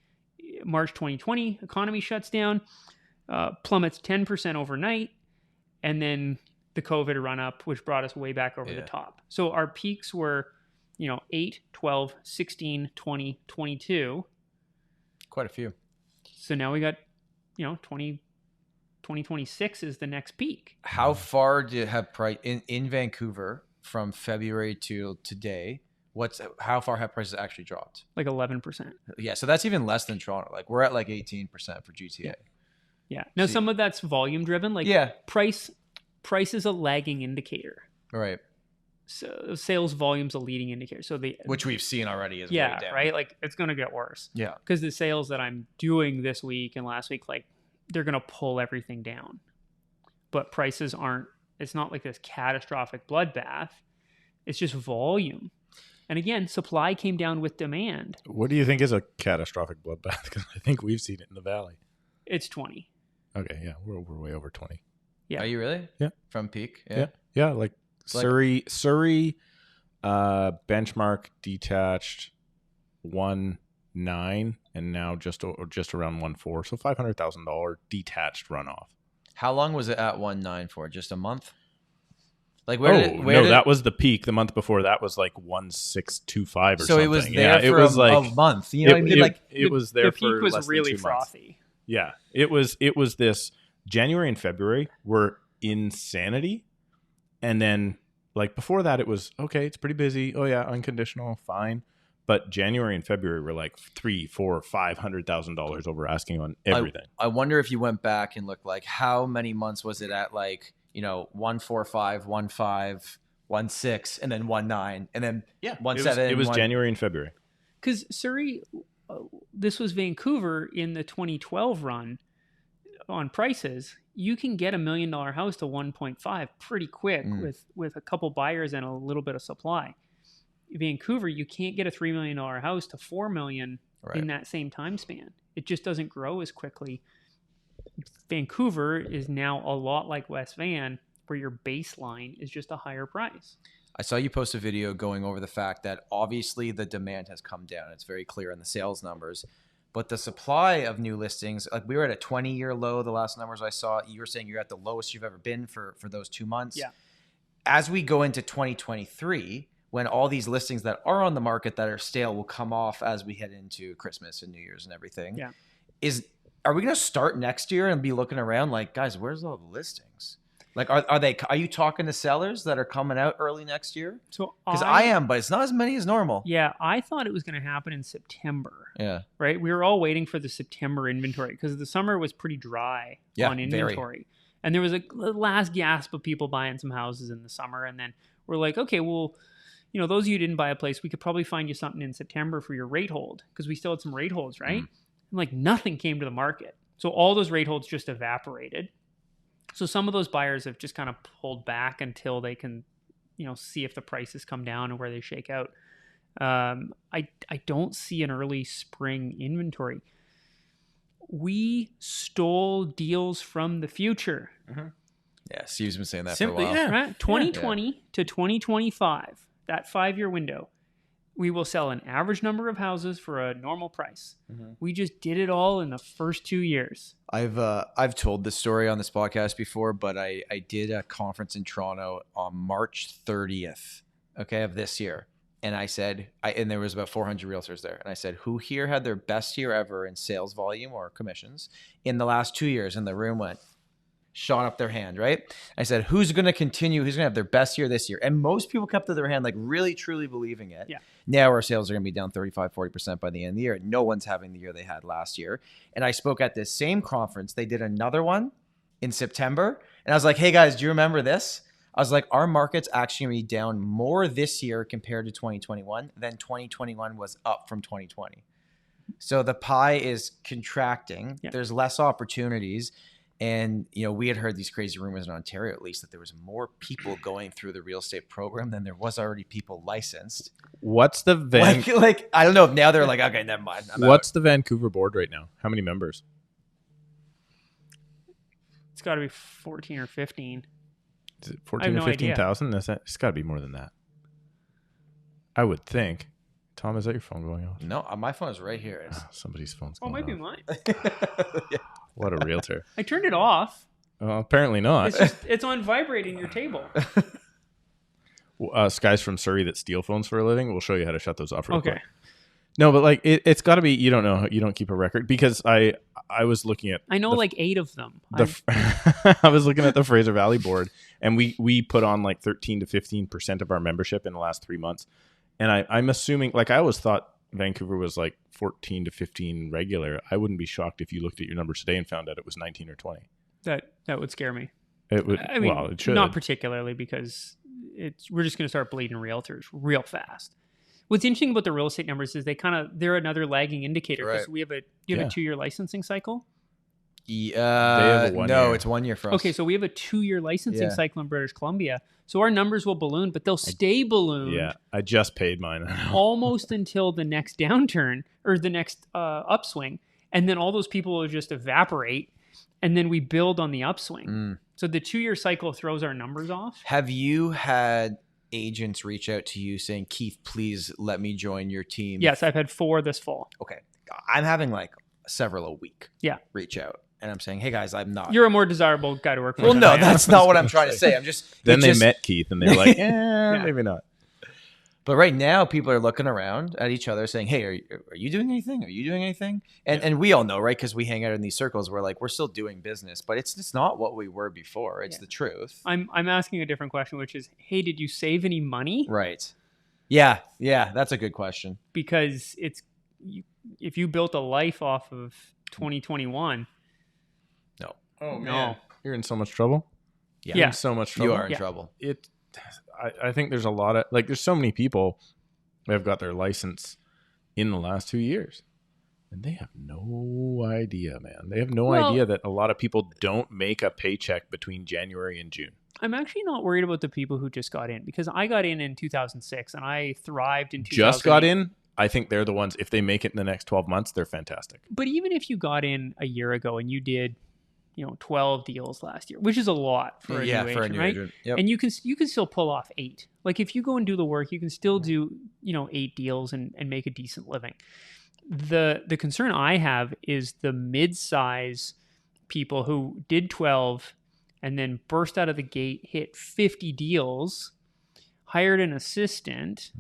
March 2020, economy shuts down, plummets 10% overnight. And then the COVID run up, which brought us way back over the top. So our peaks were, 8, 12, 16, 20, 22. Quite a few. So now we got, 2026 is the next peak. How far did have price in Vancouver from February to today? How far have prices actually dropped? Like 11%. Yeah, so that's even less than Toronto. Like we're at like 18% for GTA. Yeah. Now some of that's volume driven. Like price is a lagging indicator. Right. So sales volume's a leading indicator. So which we've seen already is way down. Right. Like it's going to get worse. Yeah. Because the sales that I'm doing this week and last week, like they're going to pull everything down. But prices aren't. It's not like this catastrophic bloodbath. It's just volume. And again, supply came down with demand. What do you think is a catastrophic bloodbath? Because I think we've seen it in the valley. It's 20. Okay, yeah, we're way over 20. Yeah. Are you really? Yeah. From peak? Yeah, like Like- Surrey, benchmark detached 1.9 and now just around 1.4, so $500,000 detached runoff. How long was it at 1.9 for? Just a month? Like That was the peak. The month before that was like 1.625 or so something. it was there yeah, for it was a month. You know what I mean? Like it was there the peak for was less really than 2 months. frothy. Yeah, it was this January and February were insanity, and then like before that it was okay. It's pretty busy. Oh yeah, unconditional, fine. But January and February were like $300,000, $400,000, $500,000 over asking on everything. I wonder if you went back and looked like how many months was it at, like, 1.45, 1.5, 1.6, and then 1.9, and then 1.7. It was January and February. Because Surrey, this was Vancouver in the 2012 run on prices. You can get $1 million house to 1.5 pretty quick with a couple buyers and a little bit of supply. Vancouver, you can't get a $3 million house to $4 million in that same time span. It just doesn't grow as quickly. Vancouver is now a lot like West Van, where your baseline is just a higher price. I saw you post a video going over the fact that obviously the demand has come down. It's very clear in the sales numbers. But the supply of new listings, like we were at a 20-year low, the last numbers I saw. You were saying you're at the lowest you've ever been for those 2 months. Yeah. As we go into 2023, when all these listings that are on the market that are stale will come off as we head into Christmas and New Year's and everything. Yeah. Are we going to start next year and be looking around like, guys, where's all the listings? Like, are you talking to sellers that are coming out early next year? So Because I am, but it's not as many as normal. Yeah, I thought it was going to happen in September. Yeah. Right? We were all waiting for the September inventory because the summer was pretty dry on inventory. And there was a last gasp of people buying some houses in the summer. And then we're like, okay, well, those of you who didn't buy a place, we could probably find you something in September for your rate hold because we still had some rate holds, right? And like nothing came to the market. So all those rate holds just evaporated. So some of those buyers have just kind of pulled back until they can, see if the prices come down and where they shake out. I don't see an early spring inventory. We stole deals from the future. Yeah, Steve's been saying that Simply, for a while. yeah. Right? 2020 to 2025, that 5-year window, we will sell an average number of houses for a normal price. We just did it all in the first 2 years. I've told this story on this podcast before, but I did a conference in Toronto on March 30th, of this year. And I said, and there was about 400 realtors there. And I said, who here had their best year ever in sales volume or commissions in the last 2 years? And the room shot up their hand, right? I said, who's going to continue? Who's going to have their best year this year? And most people kept up their hand, like really, truly believing it. Yeah. Now our sales are going to be down 35, 40% by the end of the year. No one's having the year they had last year. And I spoke at this same conference. They did another one in September. And I was like, hey guys, do you remember this? I was like, our market's actually going to be down more this year compared to 2021 than 2021 was up from 2020. So the pie is contracting. Yeah. There's less opportunities. And, we had heard these crazy rumors in Ontario, at least, that there was more people going through the real estate program than there was already people licensed. What's the like I don't know. Now they're like, okay, never mind. What's the Vancouver board right now? How many members? It's got to be 14 or 15. Is it 14 or 15,000? It's got to be more than that. I would think. Tom, is that your phone going off? No, my phone is right here. Somebody's phone's going off. off. It might be mine. Yeah. What a realtor. I turned it off. Well, apparently not. It's on vibrating your table. Guys from Surrey that steal phones for a living, we'll show you how to shut those off real quick. Okay. No, but like it's got to be, you don't know, you don't keep a record, because I was looking at like 8 of them. I was looking at the Fraser Valley board, and we put on like 13 to 15% of our membership in the last 3 months. And I'm assuming, like, I always thought Vancouver was like 14 to 15 regular. I wouldn't be shocked if you looked at your numbers today and found out it was 19 or 20. That would scare me. It would. I mean, well, it should. Not particularly, because we're just going to start bleeding realtors real fast. What's interesting about the real estate numbers is they're another lagging indicator, because we have a 2-year licensing cycle. Yeah, no, it's 1 year for us. Okay, so we have a 2-year licensing cycle in British Columbia. So our numbers will balloon, but they'll stay ballooned. Yeah, I just paid mine. almost until the next downturn or the next upswing. And then all those people will just evaporate. and then we build on the upswing. So the 2-year cycle throws our numbers off. Have you had agents reach out to you saying, Keith, please let me join your team? Yes, I've had 4 this fall. Okay. I'm having like several a week reach out. And I'm saying, hey guys, I'm not. You're a more desirable guy to work for. Well, no, that's not what I'm trying to say. I'm just. Then they met Keith and they're like, maybe not. But right now, people are looking around at each other saying, hey, are you doing anything? Are you doing anything? And we all know, right? Because we hang out in these circles where like, we're still doing business, but it's not what we were before. It's the truth. I'm asking a different question, which is, hey, did you save any money? Right. Yeah. That's a good question. Because if you built a life off of 2021. No. Oh, man. No. You're in so much trouble. Yeah. You're in so much trouble. You are in trouble. I think there's a lot of, like, there's so many people that have got their license in the last 2 years. And they have no idea, man. They have no idea that a lot of people don't make a paycheck between January and June. I'm actually not worried about the people who just got in, because I got in 2006 and I thrived in 2008. Just got in? I think they're the ones, if they make it in the next 12 months, they're fantastic. But even if you got in a year ago and you did 12 deals last year, which is a lot for a new agent, right? Yep. And you can still pull off 8. Like if you go and do the work, you can still do 8 deals and make a decent living. The concern I have is the mid-size people who did 12 and then burst out of the gate, hit 50 deals, hired an assistant,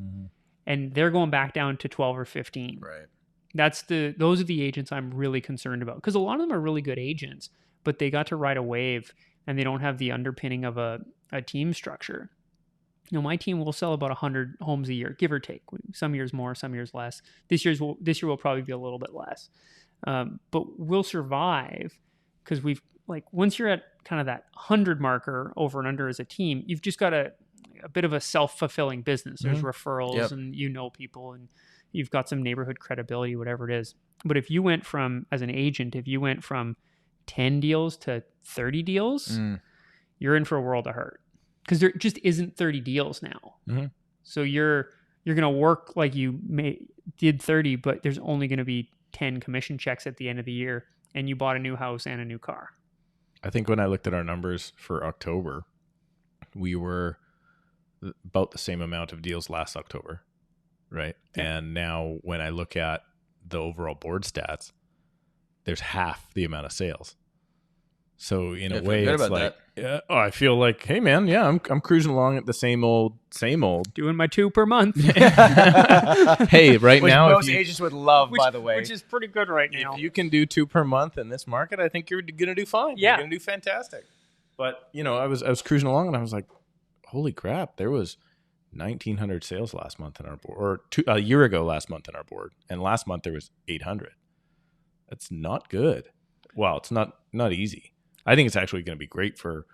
and they're going back down to 12 or 15. Right. Those are the agents I'm really concerned about, because a lot of them are really good agents, but they got to ride a wave and they don't have the underpinning of a team structure. My team will sell about 100 homes a year, give or take. Some years more, some years less. This year will probably be a little bit less. But we'll survive because once you're at kind of that 100 marker over and under as a team, you've just got a bit of a self-fulfilling business. There's referrals and people and you've got some neighborhood credibility, whatever it is. But if you went from, as an agent, 10 deals to 30 deals, you're in for a world of hurt, because there just isn't 30 deals now. So you're going to work like you did 30, but there's only going to be 10 commission checks at the end of the year, and you bought a new house and a new car. I think when I looked at our numbers for October, we were about the same amount of deals last October, right? Yeah. And now when I look at the overall board stats, there's half the amount of sales. So in a way, it's like, I feel like, hey man, I'm cruising along at the same old. Doing my 2 per month. Hey, right which now, most agents would love, by the way, which is pretty good right now. If you can do 2 per month in this market, I think you're gonna do fine. Yeah, you're gonna do fantastic. But I was cruising along and I was like, holy crap, there was 1,900 sales last month in our board, or a year ago last month in our board, and last month there was 800. That's not good. Well, it's not easy. I think it's actually going to be great for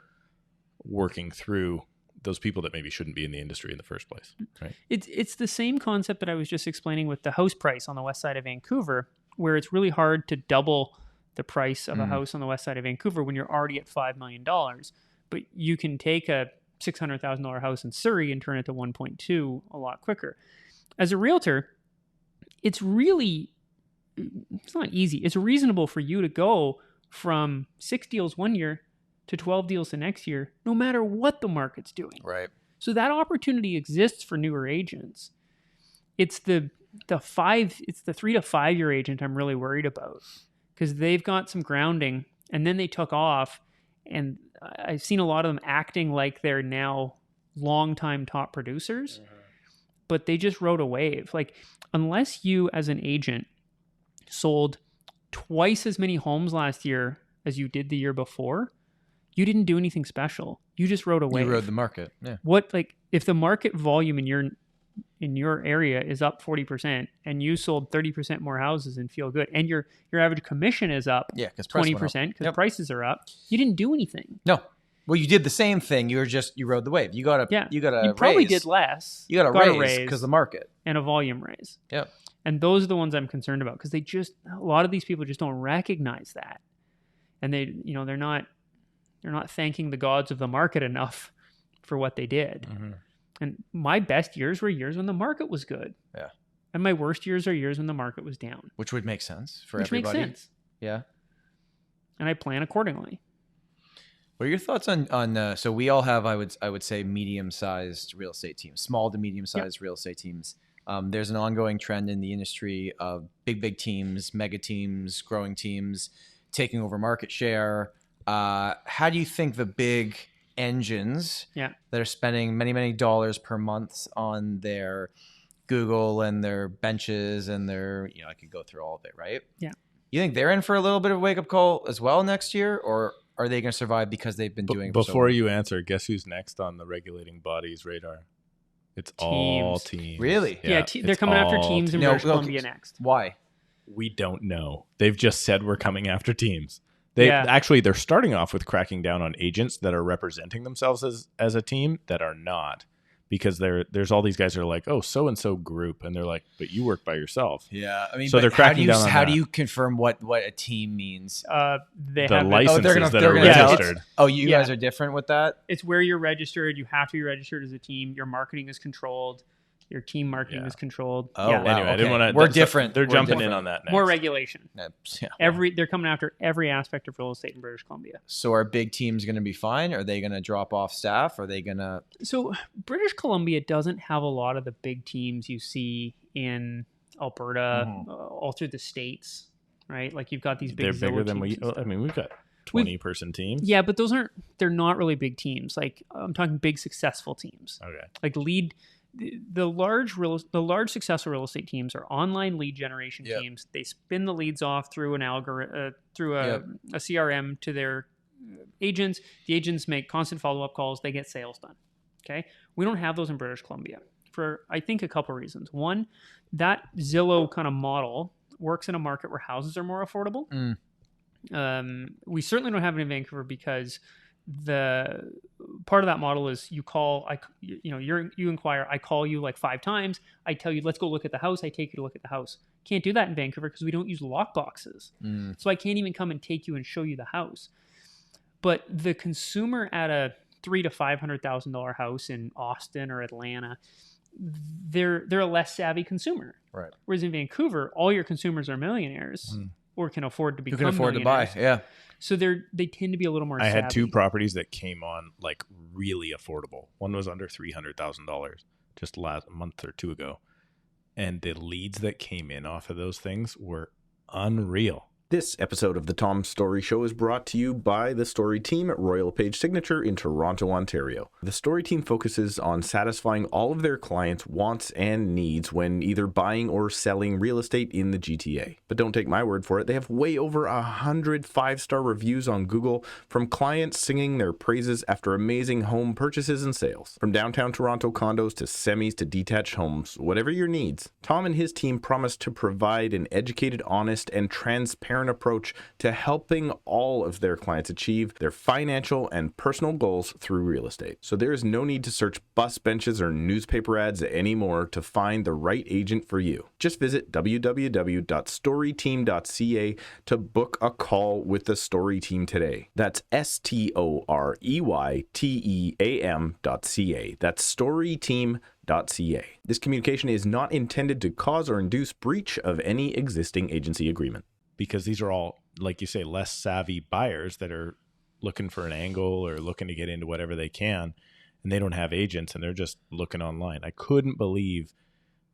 working through those people that maybe shouldn't be in the industry in the first place. Right? It's the same concept that I was just explaining with the house price on the west side of Vancouver, where it's really hard to double the price of a house on the west side of Vancouver when you're already at $5 million. But you can take a $600,000 house in Surrey and turn it to 1.2 a lot quicker. As a realtor, it's not easy. It's reasonable for you to go from 6 deals one year to 12 deals the next year, no matter what the market's doing. Right. So that opportunity exists for newer agents. It's the 3 to 5 year agent I'm really worried about, because they've got some grounding and then they took off, and I've seen a lot of them acting like they're now longtime top producers, but they just rode a wave. Like, unless you as an agent sold twice as many homes last year as you did the year before, you didn't do anything special. You just rode a wave. You rode the market. Yeah. If the market volume in your area is up 40% and you sold 30% more houses and feel good, and your average commission is up 20% because prices are up, you didn't do anything. No. Well, you did the same thing. You rode the wave. You probably did less. You got a raise because the market and a volume raise. Yep. And those are the ones I'm concerned about, because a lot of these people just don't recognize that. And they're not thanking the gods of the market enough for what they did. And my best years were years when the market was good. Yeah. And my worst years are years when the market was down. Which would make sense for everybody. Which makes sense. Yeah. and I plan accordingly. What are your thoughts on so we all have, I would say, medium-sized real estate teams, small to medium-sized real estate teams. There's an ongoing trend in the industry of big teams, mega teams, growing teams, taking over market share. How do you think the big engines that are spending many dollars per month on their Google and their benches and their, I could go through all of it, right? Yeah. You think they're in for a little bit of a wake-up call as well next year, or are they going to survive because they've been doing it for so Before long? you answer, guess who's next on the regulating body's radar? It's all teams. Really? Yeah, they're coming after teams in British Columbia next. Why? We don't know. They've just said we're coming after teams. They're starting off with cracking down on agents that are representing themselves as a team that are not, because there's all these guys that are like, oh, so and so group, and they're like, but you work by yourself. Yeah, I mean, so they're cracking down on how that. do you confirm what a team means? They the have licenses that are gonna registered. You guys are different with that? It's where you're registered. You have to be registered as a team. Your marketing is controlled. Your team marketing is controlled. Oh, wow. Anyway, I didn't want to. We're different. They're We're jumping different. in on that next. More regulation. Yeah. They're coming after every aspect of real estate in British Columbia. So are big teams going to be fine? Are they going to drop off staff? Are they going to? So British Columbia doesn't have a lot of the big teams you see in Alberta, all through the States, right? Like you've got these big. They're bigger than teams we. I mean, we've got 20-person teams. Yeah, but they're not really big teams. Like I'm talking big successful teams. Okay. Like the large successful real estate teams are online lead generation teams. They spin the leads off through an algorithm, through a CRM to their agents. The agents make constant follow-up calls. They get sales done. Okay. We don't have those in British Columbia for, I think, a couple of reasons. One, that Zillow kind of model works in a market where houses are more affordable. We certainly don't have it in Vancouver because the part of that model is you call, you inquire, I call you like 5 times. I tell you, let's go look at the house. I take you to look at the house. Can't do that in Vancouver because we don't use lock boxes. So I can't even come and take you and show you the house. But the consumer at a $300,000 to $500,000 house in Austin or Atlanta, they're a less savvy consumer. Right. Whereas in Vancouver, all your consumers are millionaires or can afford to become Who can afford to buy? Yeah. So they tend to be a little more savvy. I had 2 properties that came on like really affordable. One was under $300,000 just a month or 2 ago. And the leads that came in off of those things were unreal. This episode of the Tom Storey Show is brought to you by the Storey team at LePage Signature in Toronto, Ontario. The Storey team focuses on satisfying all of their clients' wants and needs when either buying or selling real estate in the GTA. But don't take my word for it. They have way over 100 5-star reviews on Google from clients singing their praises after amazing home purchases and sales. From downtown Toronto condos to semis to detached homes, whatever your needs, Tom and his team promise to provide an educated, honest, and transparent approach to helping all of their clients achieve their financial and personal goals through real estate. So there is no need to search bus benches or newspaper ads anymore to find the right agent for you. Just visit www.storyteam.ca to book a call with the Storey team today. That's STOREYTEAM.ca. That's storyteam.ca. This communication is not intended to cause or induce breach of any existing agency agreement. Because these are all, like you say, less savvy buyers that are looking for an angle or looking to get into whatever they can, and they don't have agents and they're just looking online. I couldn't believe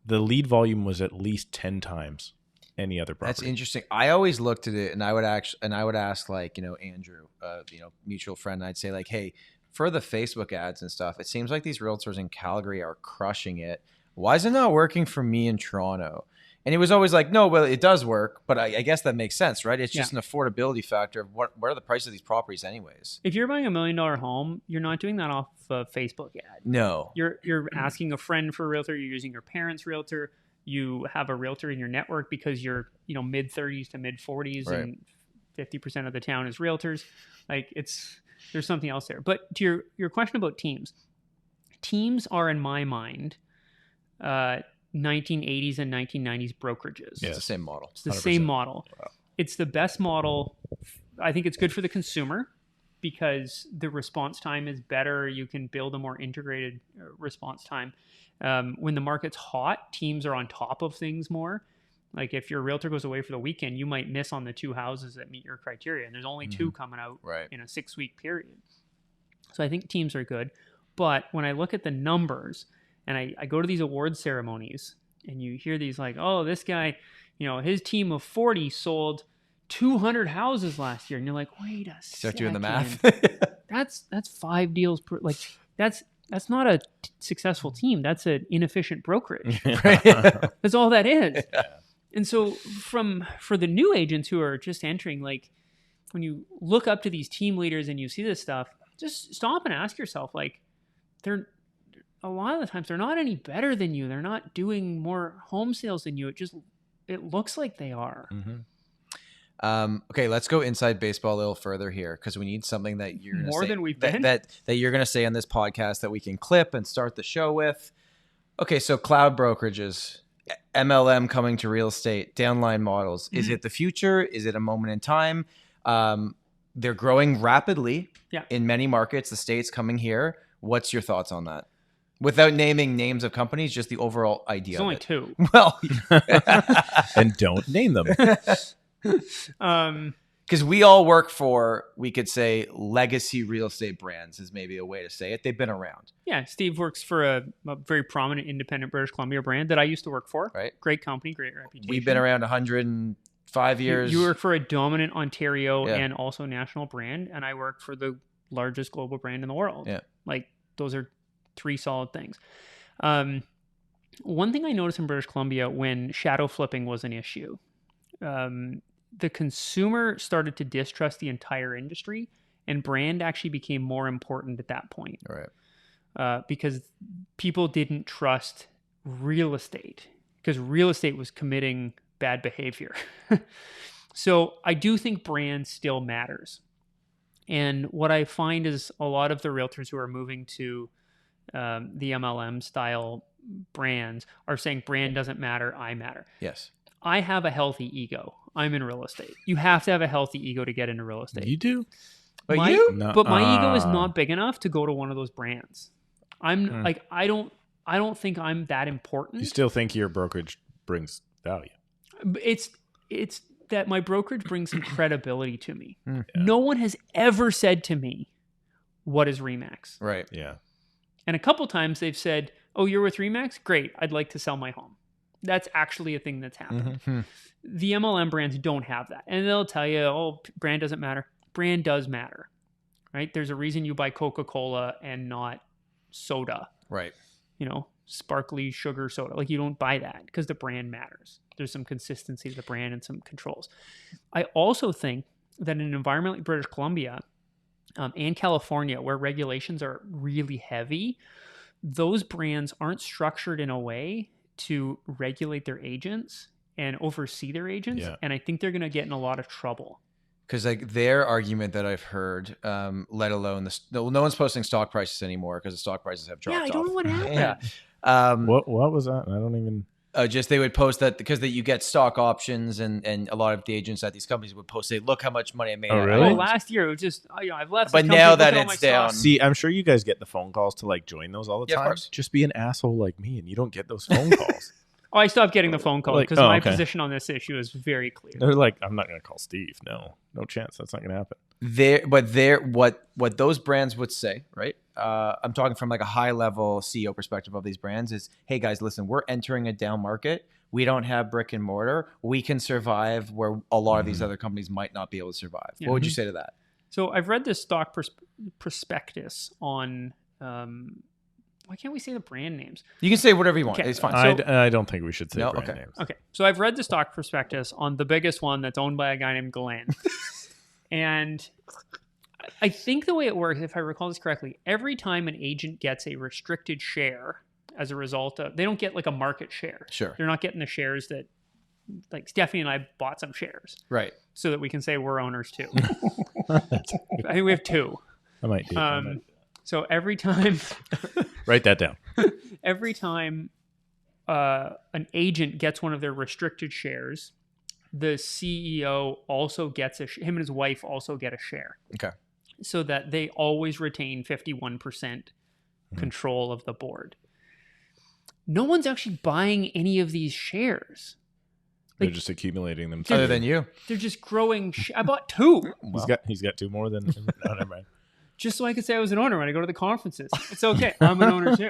the lead volume was at least 10 times any other property. That's interesting. I always looked at it and I would ask like, Andrew, mutual friend, I'd say like, hey, for the Facebook ads and stuff, it seems like these realtors in Calgary are crushing it. Why is it not working for me in Toronto? And he was always like, no, well, it does work, but I guess that makes sense, right? It's just an affordability factor of what are the prices of these properties anyways? If you're buying $1 million home, you're not doing that off a Facebook ad. No. You're asking a friend for a realtor, you're using your parents' realtor, you have a realtor in your network because you're, mid-30s to mid-40s and 50% of the town is realtors. Like there's something else there. But to your question about teams are in my mind 1980s and 1990s brokerages. Yeah, it's the same model. It's the same model. Wow. It's the best model. I think it's good for the consumer because the response time is better. You can build a more integrated response time. When the market's hot, teams are on top of things more. Like if your realtor goes away for the weekend, you might miss on the 2 houses that meet your criteria, and there's only 2 coming out in a 6-week period. So I think teams are good. But when I look at the numbers and I go to these award ceremonies and you hear these like, oh, this guy, his team of 40 sold 200 houses last year. And you're like, wait a second. Start doing the math. That's 5 deals per, like that's not a successful team. That's an inefficient brokerage. That's all that is. Yeah. And so for the new agents who are just entering, like when you look up to these team leaders and you see this stuff, just stop and ask yourself, like, a lot of the times they're not any better than you. They're not doing more home sales than you. It looks like they are. Okay, let's go inside baseball a little further here, because we need something that you're gonna more say, than we've been that you're going to say on this podcast that we can clip and start the show with. Okay, so cloud brokerages, MLM coming to real estate, downline models. Is it the future? Is it a moment in time? They're growing rapidly in many markets, the States coming here. What's your thoughts on that? Without naming names of companies, just the overall idea. There's only 2. Well, and don't name them. Because we all work for, we could say, legacy real estate brands is maybe a way to say it. They've been around. Yeah, Steve works for a very prominent independent British Columbia brand that I used to work for. Right. Great company, great reputation. We've been around 105 years. You work for a dominant Ontario and also national brand, and I work for the largest global brand in the world. Yeah. Like, those are 3 solid things. One thing I noticed in British Columbia when shadow flipping was an issue, the consumer started to distrust the entire industry, and brand actually became more important at that point. Right. Because people didn't trust real estate, because real estate was committing bad behavior. So I do think brand still matters. And what I find is a lot of the realtors who are moving to the MLM style brands are saying brand doesn't matter, I matter. Yes. I have a healthy ego. I'm in real estate. You have to have a healthy ego to get into real estate. You do? But my ego is not big enough to go to one of those brands. I'm like, I don't think I'm that important. You still think your brokerage brings value? It's that my brokerage brings some credibility to me. Yeah. No one has ever said to me, what is ReMax? Right. Yeah. And a couple times they've said, oh, you're with ReMax? Great. I'd like to sell my home. That's actually a thing that's happened. Mm-hmm. The MLM brands don't have that. And they'll tell you, oh, brand doesn't matter. Brand does matter, right? There's a reason you buy Coca-Cola and not soda. Right. Sparkly sugar soda. Like, you don't buy that because the brand matters. There's some consistency to the brand and some controls. I also think that in an environment like British Columbia and California, where regulations are really heavy, those brands aren't structured in a way to regulate their agents and oversee their agents. Yeah. And I think they're going to get in a lot of trouble. Because like their argument that I've heard, let alone no one's posting stock prices anymore because the stock prices have dropped off. Yeah, I don't know what happened. Yeah. What was that? I don't even... Just they would post that because you get stock options and a lot of the agents at these companies would post, say, look how much money I made. Oh, really? Oh, last year it was just, I've left. But now that it's down. See, I'm sure you guys get the phone calls to like join those all the Yeah, of time. course. Just be an asshole like me and you don't get those phone calls. Oh, I stopped getting the phone call because my position on this issue is very clear. They're like, I'm not going to call Steve. No chance. That's not going to happen. What those brands would say, right? I'm talking from like a high level CEO perspective of these brands is, hey guys, listen, we're entering a down market. We don't have brick and mortar. We can survive where a lot of these other companies might not be able to survive. Yeah. What would you say to that? So I've read this stock prospectus on, why can't we say the brand names? You can say whatever you want. Okay. It's fine. I don't think we should say brand names. Okay. So I've read the stock prospectus on the biggest one that's owned by a guy named Glenn. And I think the way it works, if I recall this correctly, every time an agent gets a restricted share as a result of, they don't get like a market share. Sure. They're not getting the shares that, like Stephanie and I bought some shares. Right. So that we can say we're owners too. I think we have 2. I might do. So every time... Write that down. Every time an agent gets one of their restricted shares, the CEO also gets him and his wife also get a share. Okay. So that they always retain 51% control of the board. No one's actually buying any of these shares. They're just accumulating them. Other than you. They're just growing. I bought 2. He's got 2 more than. No, never mind. Just so I can say I was an owner when I go to the conferences. It's okay. I'm an owner too.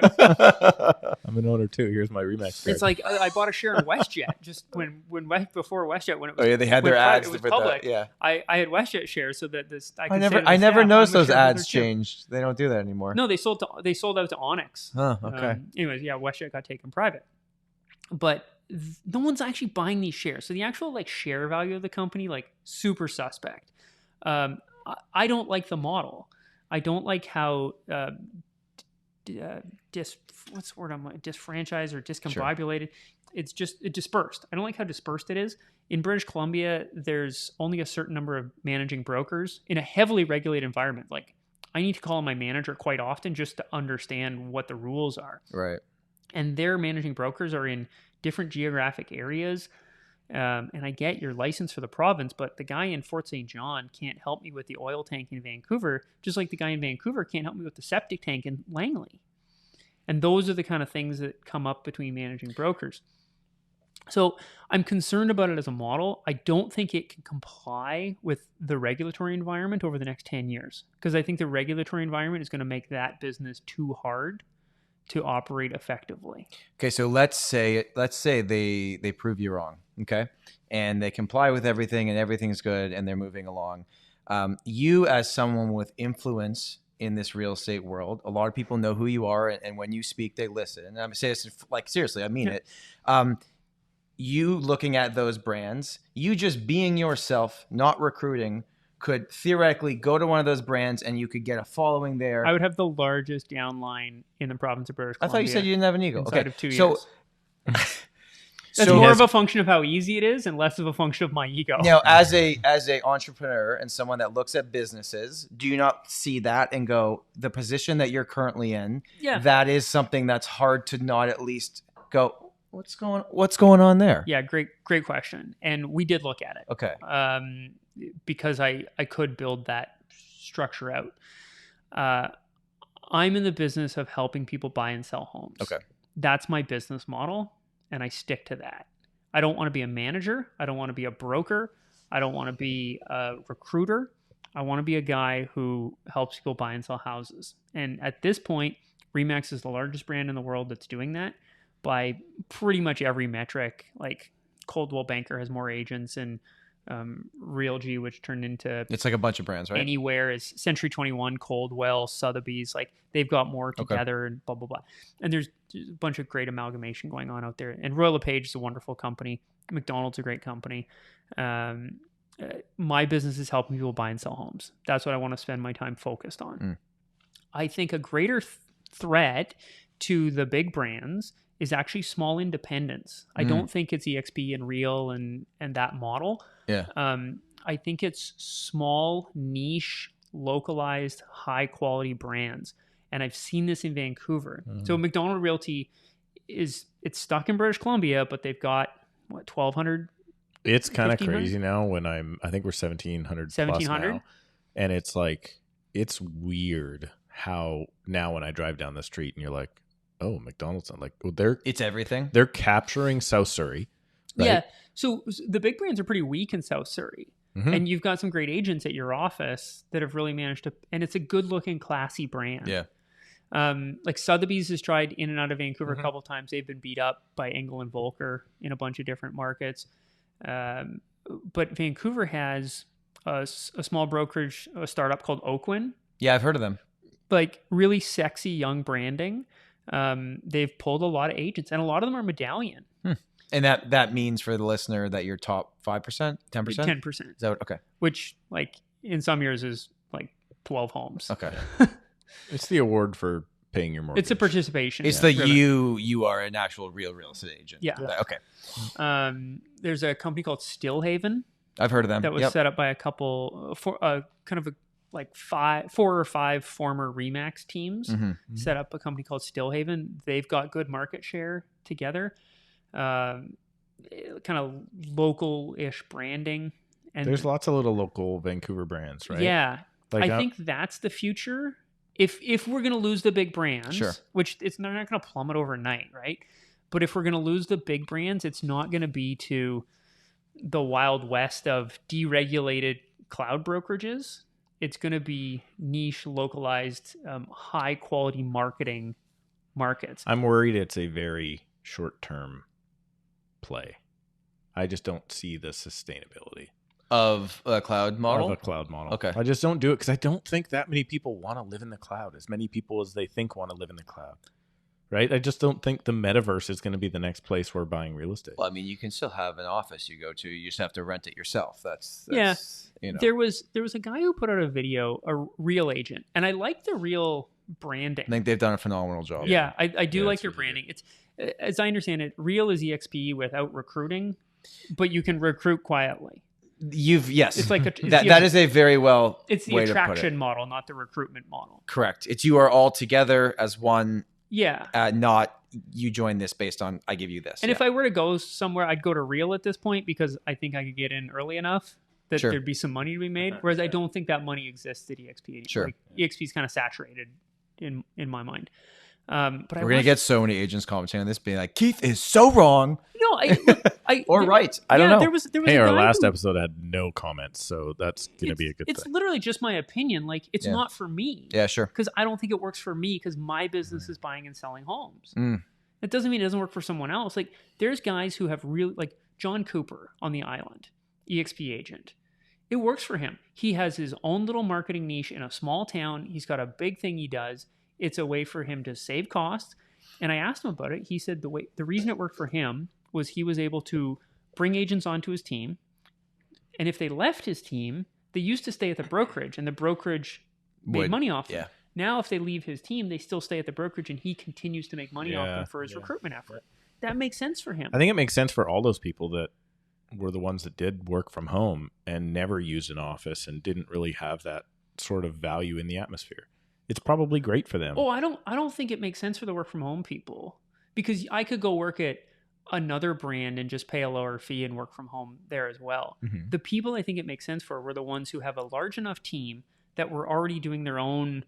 I'm an owner too. Here's my ReMax card. It's like I bought a share in WestJet just before WestJet when it was. Oh yeah, they had their ads. It was with public. Yeah. I had WestJet shares so that this. I never noticed those ads changed. They don't do that anymore. No, they sold out to Onyx. Oh, okay. Anyways, yeah, WestJet got taken private, but no one's actually buying these shares. So the actual like share value of the company, like super suspect. I don't like the model. I don't like how what's the word I'm like, disfranchised or discombobulated. It's dispersed. I don't like how dispersed it is. In British Columbia, there's only a certain number of managing brokers in a heavily regulated environment. Like I need to call my manager quite often just to understand what the rules are. Right. And their managing brokers are in different geographic areas. And I get your license for the province, but the guy in Fort St. John can't help me with the oil tank in Vancouver, just like the guy in Vancouver can't help me with the septic tank in Langley. And those are the kind of things that come up between managing brokers. So I'm concerned about it as a model. I don't think it can comply with the regulatory environment over the next 10 years, because I think the regulatory environment is going to make that business too hard to operate effectively. Okay, so let's say they prove you wrong, okay, and they comply with everything and everything's good and they're moving along. You as someone with influence in this real estate world, a lot of people know who you are, and when you speak, they listen. And I'm saying this like seriously, I mean it. You looking at those brands, you just being yourself, not recruiting, could theoretically go to one of those brands and you could get a following there. I would have the largest downline in the province of British Columbia. I thought you said you didn't have an ego. Inside Okay, of 2 years. so that's more of a function of how easy it is and less of a function of my ego. Now, as a entrepreneur and someone that looks at businesses, do you not see that and go, the position that you're currently in, that is something that's hard to not at least go, what's going on there? Yeah, great question. And we did look at it. Okay. Because I could build that structure out. I'm in the business of helping people buy and sell homes. Okay. That's my business model, and I stick to that. I don't want to be a manager. I don't want to be a broker. I don't want to be a recruiter. I want to be a guy who helps people buy and sell houses. And at this point, ReMax is the largest brand in the world that's doing that by pretty much every metric. Like Coldwell Banker has more agents, and RealG, which turned into it's like a bunch of brands, right? Anywhere is Century 21, Coldwell, Sotheby's, like they've got more together and blah, blah, blah. And there's a bunch of great amalgamation going on out there. And Royal LePage is a wonderful company. Macdonald's a great company. My business is helping people buy and sell homes. That's what I want to spend my time focused on. I think a greater threat to the big brands is actually small independents. I don't think it's EXP and Real and that model. Yeah. I think it's small, niche, localized, high quality brands. And I've seen this in Vancouver. So Macdonald Realty it's stuck in British Columbia, but they've got 1,200. It's kind of crazy now I think we're 1,700 plus now. And it's like, it's weird how now when I drive down the street and you're like, oh, McDonald's, I'm like, well, it's everything. They're capturing South Surrey. Right? Yeah. So the big brands are pretty weak in South Surrey. And you've got some great agents at your office that have really managed to, and it's a good looking, classy brand. Yeah. Like Sotheby's has tried in and out of Vancouver a couple of times. They've been beat up by Engel and Volker in a bunch of different markets. But Vancouver has a small brokerage, a startup called Oakwin. Yeah, I've heard of them. Like really sexy young branding. They've pulled a lot of agents, and a lot of them are medallion. And that means for the listener that you're top 5%, 10%? 10%. Is that okay? Which like in some years is like 12 homes. Okay. It's the award for paying your mortgage. It's a participation. It's you are an actual real estate agent. Yeah. Okay. There's a company called Stillhaven. I've heard of them. That was set up by a couple like 4 or 5 former ReMax teams. Set up a company called Stillhaven. They've got good market share together. Kind of local-ish branding. And there's lots of little local Vancouver brands, right? Yeah. Like I think that's the future. If we're going to lose the big brands, sure, which they're not going to plummet overnight, right? But if we're going to lose the big brands, it's not going to be to the wild west of deregulated cloud brokerages. It's going to be niche, localized, high quality markets. I'm worried it's a very short-term play. I just don't see the sustainability Of a cloud model? of a cloud model. Okay. I just don't do it because I don't think that many people want to live in the cloud, as many people as they think want to live in the cloud. Right? I just don't think the metaverse is going to be the next place we're buying real estate. Well, I mean, you can still have an office you go to. You just have to rent it yourself. That's you know. There was a guy who put out a video, a Real agent, and I like the Real branding. I think they've done a phenomenal job. Yeah, I do Yeah, like it's your really branding. It's, as I understand it, Real is EXP without recruiting, but you can recruit quietly. Yes. It's like that is a very well it's the way to put attraction it. model, not the recruitment model. Correct. It's you are all together as one, Yeah. not you join this based on I give you this. And if I were to go somewhere, I'd go to Real at this point because I think I could get in early enough that Sure. there'd be some money to be made. Whereas I don't think that money exists at EXP. Sure. Like, EXP is kind of saturated in my mind. But we're gonna get so many agents commenting on this, being like, Keith is so wrong. no, I Or right. I don't know. There was Hey, a our guy last who- episode had no comments, so that's going to be a good It's thing. literally just my opinion. Like, it's Yeah. not for me. Yeah, sure. Because I don't think it works for me because my business is buying and selling homes. Mm. It doesn't mean it doesn't work for someone else. Like, there's guys who have really, like John Cooper on the island, EXP agent. It works for him. He has his own little marketing niche in a small town. He's got a big thing he does. It's a way for him to save costs. And I asked him about it. He said the reason it worked for him was he was able to bring agents onto his team. And if they left his team, they used to stay at the brokerage, and the brokerage made money off them. Yeah. Now, if they leave his team, they still stay at the brokerage, and he continues to make money off Yeah, them for his yeah. recruitment effort. That makes sense for him. I think it makes sense for all those people that were the ones that did work from home and never used an office and didn't really have that sort of value in the atmosphere. It's probably great for them. Oh, I don't think it makes sense for the work from home people, because I could go work at another brand and just pay a lower fee and work from home there as well. Mhm. The people I think it makes sense for were the ones who have a large enough team that were already doing their own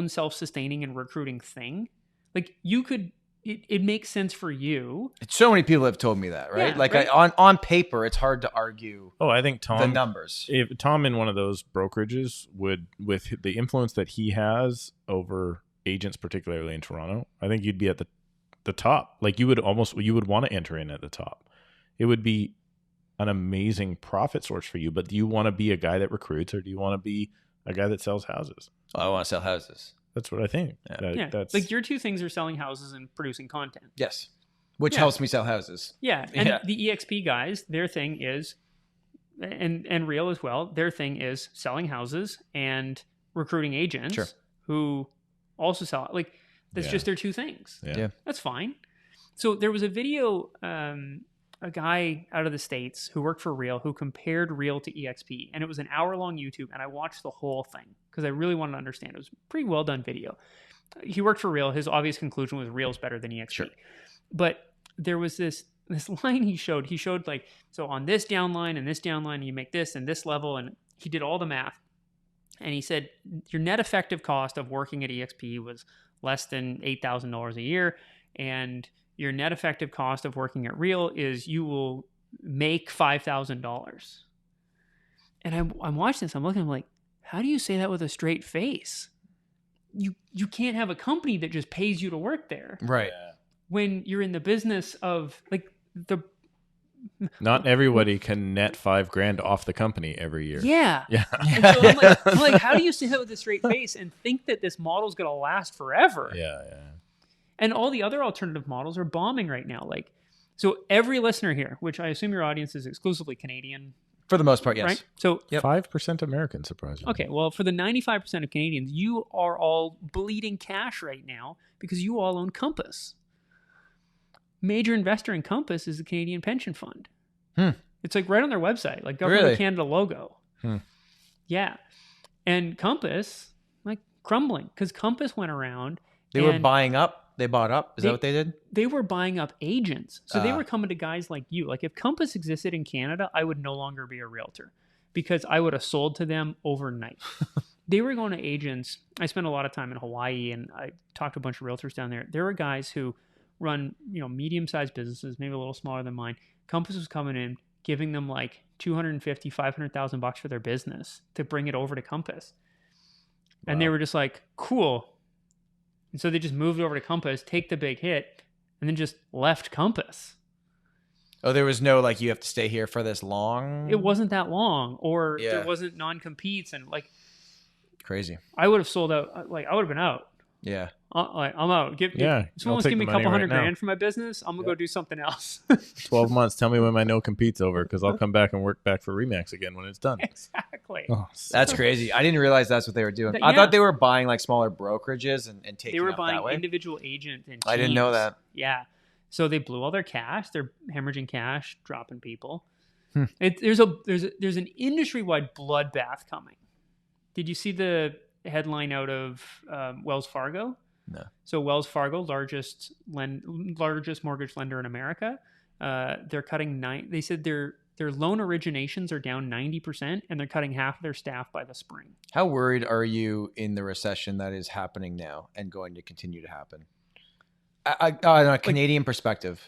self-sustaining and recruiting thing. Like, you could, it makes sense for you. So many people have told me that, right? Yeah, like right. On paper, it's hard to argue Oh, I think the Tom, numbers. if Tom in one of those brokerages would, with the influence that he has over agents, particularly in Toronto, I think you'd be at the top. Like, you would want to enter in at the top. It would be an amazing profit source for you. But do you want to be a guy that recruits, or do you want to be a guy that sells houses? I want to sell houses. That's what I think. Yeah. That's Like, your two things are selling houses and producing content. Yes. Which Yeah. helps me sell houses. Yeah. And Yeah. the EXP guys, their thing is, and Real as well, their thing is selling houses and recruiting agents Sure. who also sell. Like, that's Yeah. just their two things. Yeah. That's fine. So there was a video, a guy out of the States who worked for Real who compared Real to EXP. And it was an hour-long YouTube, and I watched the whole thing because I really wanted to understand. It was a pretty well-done video. He worked for Real. His obvious conclusion was Real's better than EXP. Sure. But there was this line he showed. He showed, like, so on this downline and this downline, you make this and this level, and he did all the math. And he said your net effective cost of working at EXP was less than $8,000 a year, and your net effective cost of working at Real is you will make $5,000. And I'm watching this. I'm looking. I'm like, how do you say that with a straight face? You can't have a company that just pays you to work there Right. when you're in the business of, like, the not everybody can net $5,000 off the company every year. yeah. Yeah. And so I'm like, how do you say that with a straight face and think that this model is going to last forever? Yeah. And all the other alternative models are bombing right now. Like, so every listener here, which I assume your audience is exclusively Canadian, For the most part, yes. right? So, Yep. 5% American, surprisingly. okay, well, for the 95% of Canadians, you are all bleeding cash right now because you all own Compass. Major investor in Compass is the Canadian Pension Fund. It's like right on their website, like Government Really? of Canada logo. Yeah. And Compass, like, crumbling because Compass went around. They were and buying up. They bought up. Is that what they did? They were buying up agents. So they were coming to guys like you. Like, if Compass existed in Canada, I would no longer be a realtor because I would have sold to them overnight. They were going to agents. I spent a lot of time in Hawaii, and I talked to a bunch of realtors down there. There were guys who run, medium-sized businesses, maybe a little smaller than mine. Compass was coming in, giving them like $250,000-$500,000 for their business to bring it over to Compass. And they were just like, cool. And so they just moved over to Compass, take the big hit, and then just left Compass. Oh, there was no like, you have to stay here for this long? It wasn't that long, or there wasn't non-competes, and like, crazy. I would have sold out. Like, I would have been out. Yeah. Like, I'm out. If someone wants to give me a couple $100,000 for my business, I'm gonna go do something else. 12 months. Tell me when my no compete's over, because I'll come back and work back for ReMax again when it's done. Exactly. Oh, that's crazy. I didn't realize that's what they were doing. I thought they were buying like smaller brokerages and taking. They were up buying that way. individual agents and teams. I didn't know that. Yeah. So they blew all their cash. They're hemorrhaging cash, dropping people. There's an industry-wide bloodbath coming. Did you see the headline out of Wells Fargo? No. So Wells Fargo, largest mortgage lender in America, they're cutting They said their loan originations are down 90%, and they're cutting half of their staff by the spring. How worried are you in the recession that is happening now and going to continue to happen? On a Canadian perspective.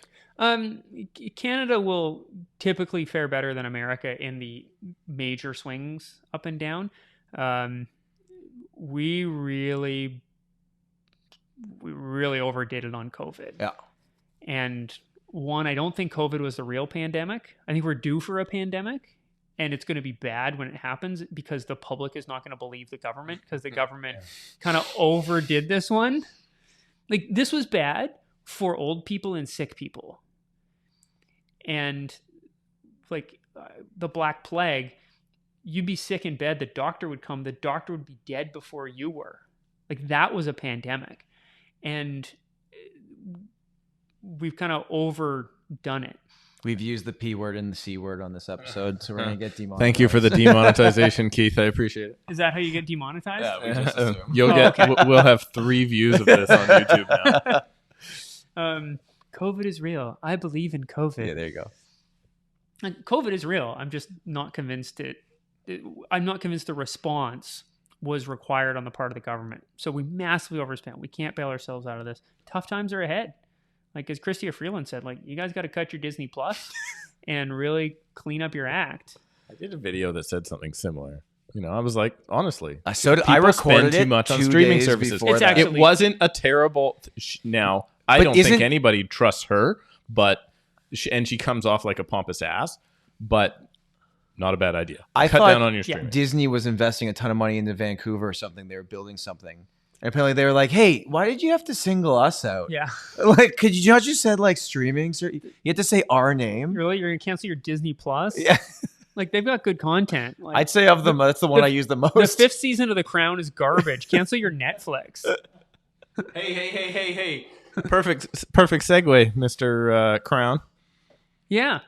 Canada will typically fare better than America in the major swings up and down. We really overdid it on COVID. Yeah. And one, I don't think COVID was the real pandemic. I think we're due for a pandemic, and it's going to be bad when it happens because the public is not going to believe the government, because the government kind of overdid this one. Like, this was bad for old people and sick people. And like the Black Plague, you'd be sick in bed, the doctor would come, the doctor would be dead before you were. Like, that was a pandemic. And we've kind of overdone it. We've used the P word and the C word on this episode, so we're going to get demonetized. Thank you for the demonetization, Keith. I appreciate it. Is that how you get demonetized? Yeah, we just assume. We'll have 3 views of this on YouTube now. COVID is real. I believe in COVID. Yeah, there you go. And COVID is real. I'm just not convinced I'm not convinced the response was required on the part of the government. So we massively overspent. We can't bail ourselves out of this. Tough times are ahead. Like, as Chrystia Freeland said, like, you guys got to cut your Disney Plus and really clean up your act. I did a video that said something similar. You know, I was like, honestly, I recorded too much on streaming services. It wasn't a terrible. Now, I don't think anybody trusts her, but and she comes off like a pompous ass, but not a bad idea. Cut down on your streaming. Disney was investing a ton of money into Vancouver or something. They were building something. And apparently they were like, hey, why did you have to single us out? Yeah. Like, could you not just said like streaming? You had to say our name. Really? You're going to cancel your Disney Plus? Yeah. Like, they've got good content. Like, I'd say of them, that's the one I use the most. The 5th season of The Crown is garbage. Cancel your Netflix. Hey. Perfect segue, Mr. Crown. Yeah.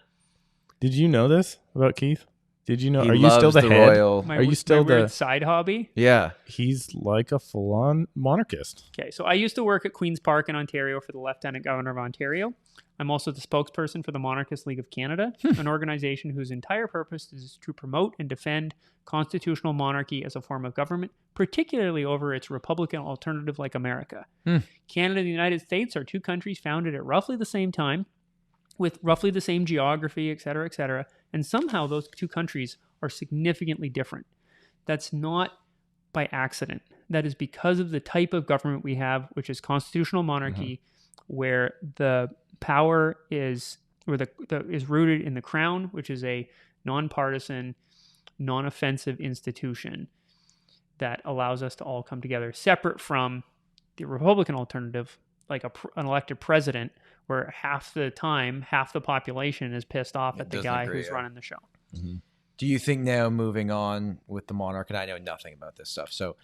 Did you know this about Keith? Did you know? He are you still the head? royal. Are you still the side hobby? Yeah. He's like a full-on monarchist. Okay, so I used to work at Queen's Park in Ontario for the Lieutenant Governor of Ontario. I'm also the spokesperson for the Monarchist League of Canada, an organization whose entire purpose is to promote and defend constitutional monarchy as a form of government, particularly over its Republican alternative like America. Canada and the United States are 2 countries founded at roughly the same time, with roughly the same geography, et cetera, and somehow those 2 countries are significantly different. That's not by accident. That is because of the type of government we have, which is constitutional monarchy, where the power is rooted in the crown, which is a nonpartisan, non-offensive institution that allows us to all come together, separate from the Republican alternative, like an elected president, where half the time, half the population is pissed off at the guy who's running the show. Mm-hmm. Do you think now, moving on with the monarch, and I know nothing about this stuff, so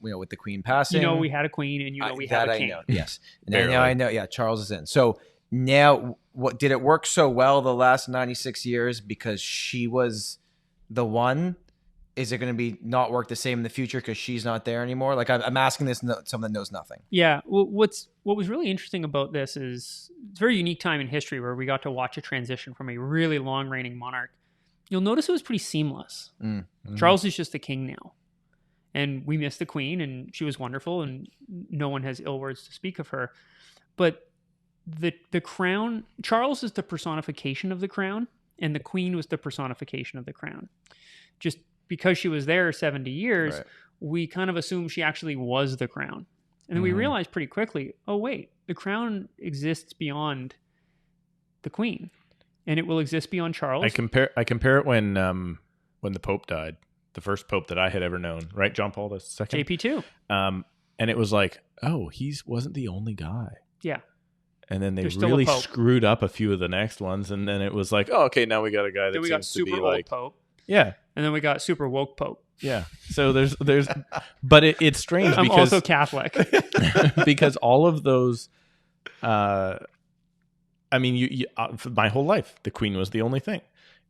with the Queen passing, we had a queen, and we had a king. I know, yes. Now I know, Charles is in. So now, what did it work so well the last 96 years because she was the one? Is it going to be not work the same in the future because she's not there anymore? Like, I'm asking this someone that knows nothing. Yeah. Well, what was really interesting about this is it's a very unique time in history where we got to watch a transition from a really long reigning monarch. You'll notice it was pretty seamless. Mm-hmm. Charles is just the king now. And we miss the queen, and she was wonderful, and no one has ill words to speak of her. But the crown, Charles is the personification of the crown. And the queen was the personification of the crown. Just because she was there 70 years, Right. we kind of assumed she actually was the crown. And then we realized pretty quickly, oh, wait, the crown exists beyond the queen. And it will exist beyond Charles. I compare it when the Pope died, the first Pope that I had ever known, right? John Paul II. JP2. And it was like, oh, wasn't the only guy. Yeah. And then they There's still a really Pope. screwed up a few of the next ones, and then it was like, oh, okay, now we got a guy that Then we got seems to be super old like, Pope. yeah, And then we got super woke Pope. yeah. So there's, but it's strange I'm because also Catholic. because all of those, I mean, you for my whole life, the Queen was the only thing,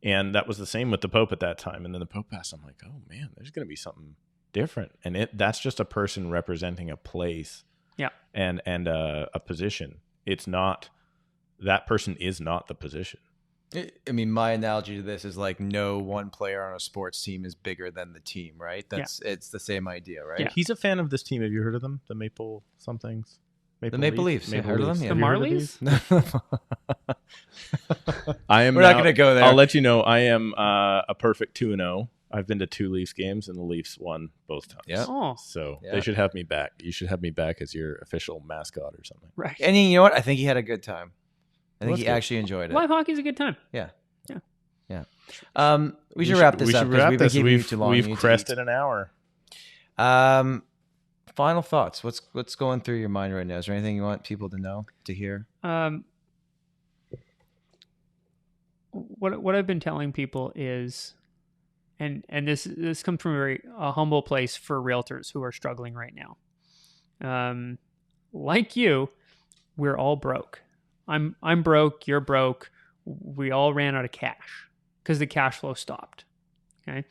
and that was the same with the Pope at that time. And then the Pope passed. I'm like, oh man, there's going to be something different, and that's just a person representing a place, Yeah. and a position. It's not, that person is not the position. I mean, my analogy to this is like no one player on a sports team is bigger than the team, right? It's the same idea, right? Yeah. He's a fan of this team. Have you heard of them? The Maple somethings? The Maple Leafs. Maple Heard of them? Leafs. Yeah. The Have you heard of Marlies? these? I am. We're not going to go there. I'll let you know. I am a perfect 2-0. I've been to 2 Leafs games, and the Leafs won both times. Yeah. Oh, So Yeah. they should have me back. You should have me back as your official mascot or something. right. And you know what? I think he had a good time. I think Well, he that's good. actually enjoyed it. Live hockey's a good time. Yeah. Yeah. Yeah. We should wrap this up because we've been keeping you too long. You We've need to crested eat. an hour. Final thoughts. What's going through your mind right now? Is there anything you want people to know, to hear? What I've been telling people is, and this comes from a humble place for realtors who are struggling right now. Like you, we're all broke. I'm broke. You're broke. We all ran out of cash because the cash flow stopped. Okay,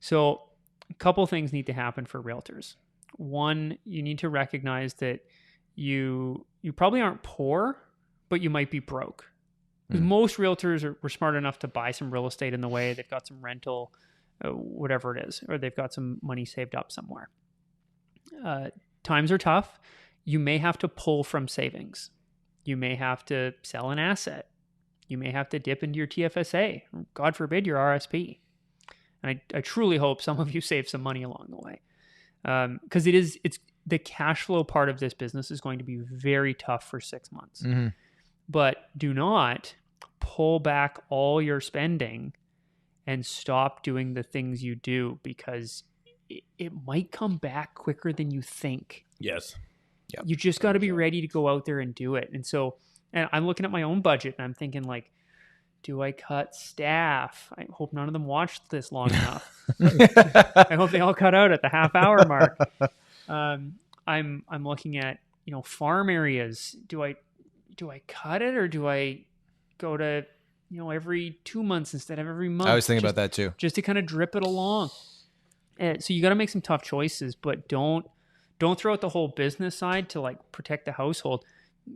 so a couple things need to happen for realtors. One, you need to recognize that you probably aren't poor, but you might be broke. Because most realtors were smart enough to buy some real estate in the way. They've got some rental, whatever it is, or they've got some money saved up somewhere. Times are tough. You may have to pull from savings. You may have to sell an asset. You may have to dip into your TFSA. God forbid your RSP. And I truly hope some of you save some money along the way. Because it's the cash flow part of this business is going to be very tough for 6 months. Mm-hmm. But do not pull back all your spending and stop doing the things you do, because it might come back quicker than you think. Yes. Yep. You just got to be ready to go out there and do it. And so, and I'm looking at my own budget and I'm thinking, like, do I cut staff? I hope none of them watched this long enough. I hope they all cut out at the half-hour mark. I'm looking at, farm areas. Do I cut it, or do I go to, every 2 months instead of every month? I was thinking about that too. Just to kind of drip it along. So you got to make some tough choices, but don't throw out the whole business side to like protect the household.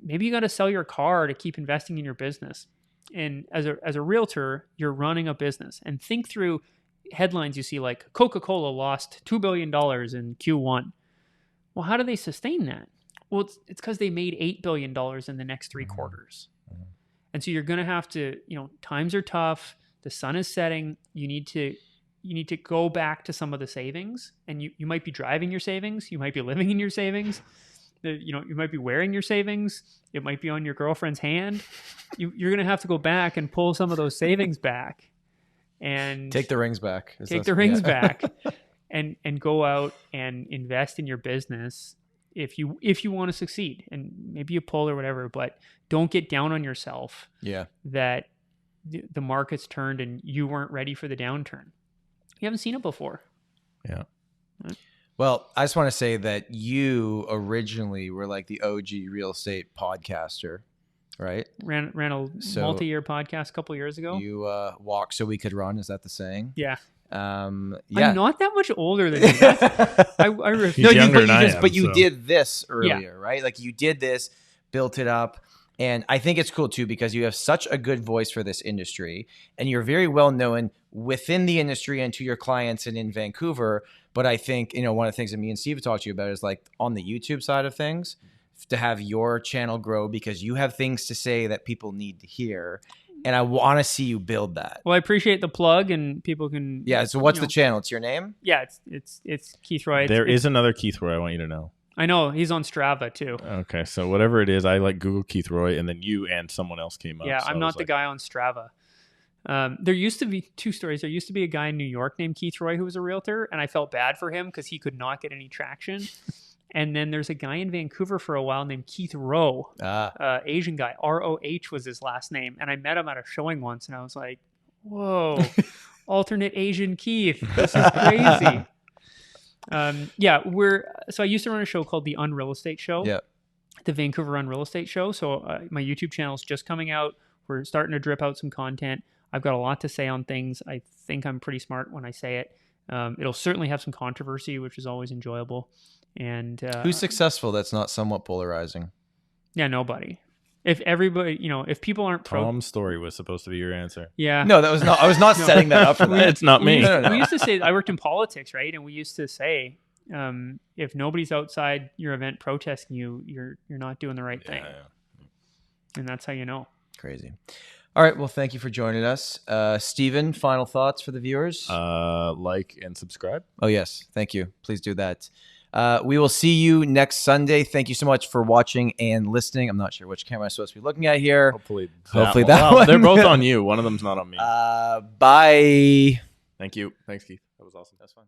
Maybe you got to sell your car to keep investing in your business. And as a realtor, you're running a business, and think through headlines you see like Coca-Cola lost $2 billion in Q1. Well, how do they sustain that? Well, it's because they made $8 billion in the next 3 quarters. And so you're going to have to, times are tough. The sun is setting. You need to go back to some of the savings, and you might be driving your savings. You might be living in your savings. You might be wearing your savings. It might be on your girlfriend's hand. You're going to have to go back and pull some of those savings back and Take the rings back. take the rings back and go out and invest in your business if you want to succeed. And maybe you pull or whatever, but don't get down on yourself Yeah. that the market's turned and you weren't ready for the downturn. You haven't seen it before. Yeah. Well, I just want to say that you originally were like the OG real estate podcaster, right? Ran a multi-year podcast a couple years ago. You walked so we could run. Is that the saying? Yeah. Yeah. I'm not that much older than you. I refuse. He's younger than I am, but you so. did this earlier, right? Like you did this, built it up. And I think it's cool too, because you have such a good voice for this industry, and you're very well known within the industry and to your clients and in Vancouver. But I think, one of the things that me and Steve have talked to you about is like on the YouTube side of things, to have your channel grow because you have things to say that people need to hear. and I want to see you build that. Well, I appreciate the plug, and people can. Yeah. So what's the channel? It's your name? Yeah, it's Keith Roy. There is another Keith Roy, I want you to know. I know he's on Strava too. Okay, so whatever it is, I like Google Keith Roy, and then you and someone else came up. Yeah, so I'm not the guy on Strava. There used to be two stories. There used to be a guy in New York named Keith Roy who was a realtor, and I felt bad for him because he could not get any traction. And then there's a guy in Vancouver for a while named Keith Rowe, Asian guy. ROH was his last name. And I met him at a showing once, and I was like, whoa, alternate Asian Keith. This is crazy. So I used to run a show called the Unreal Estate Show. Yeah. The Vancouver Real Estate Show. So my YouTube channel is just coming out. We're starting to drip out some content. I've got a lot to say on things. I think I'm pretty smart when I say it. It'll certainly have some controversy, which is always enjoyable. And who's successful that's not somewhat polarizing? Yeah, nobody. If everybody, if people aren't Tom Storey was supposed to be your answer. Yeah. No, that was not. I was not setting that up for that. It's not me. We used to say, I worked in politics, right? And we used to say, if nobody's outside your event protesting you, you're not doing the right thing. Yeah. And that's how you know. Crazy. All right. Well, thank you for joining us. Steven, final thoughts for the viewers? Like and subscribe. Oh, yes. Thank you. Please do that. We will see you next Sunday. Thank you so much for watching and listening. I'm not sure which camera I'm supposed to be looking at here. Hopefully that one. They're both on you. One of them's not on me. Bye. Thank you. Thanks, Keith. That was awesome. That's fun.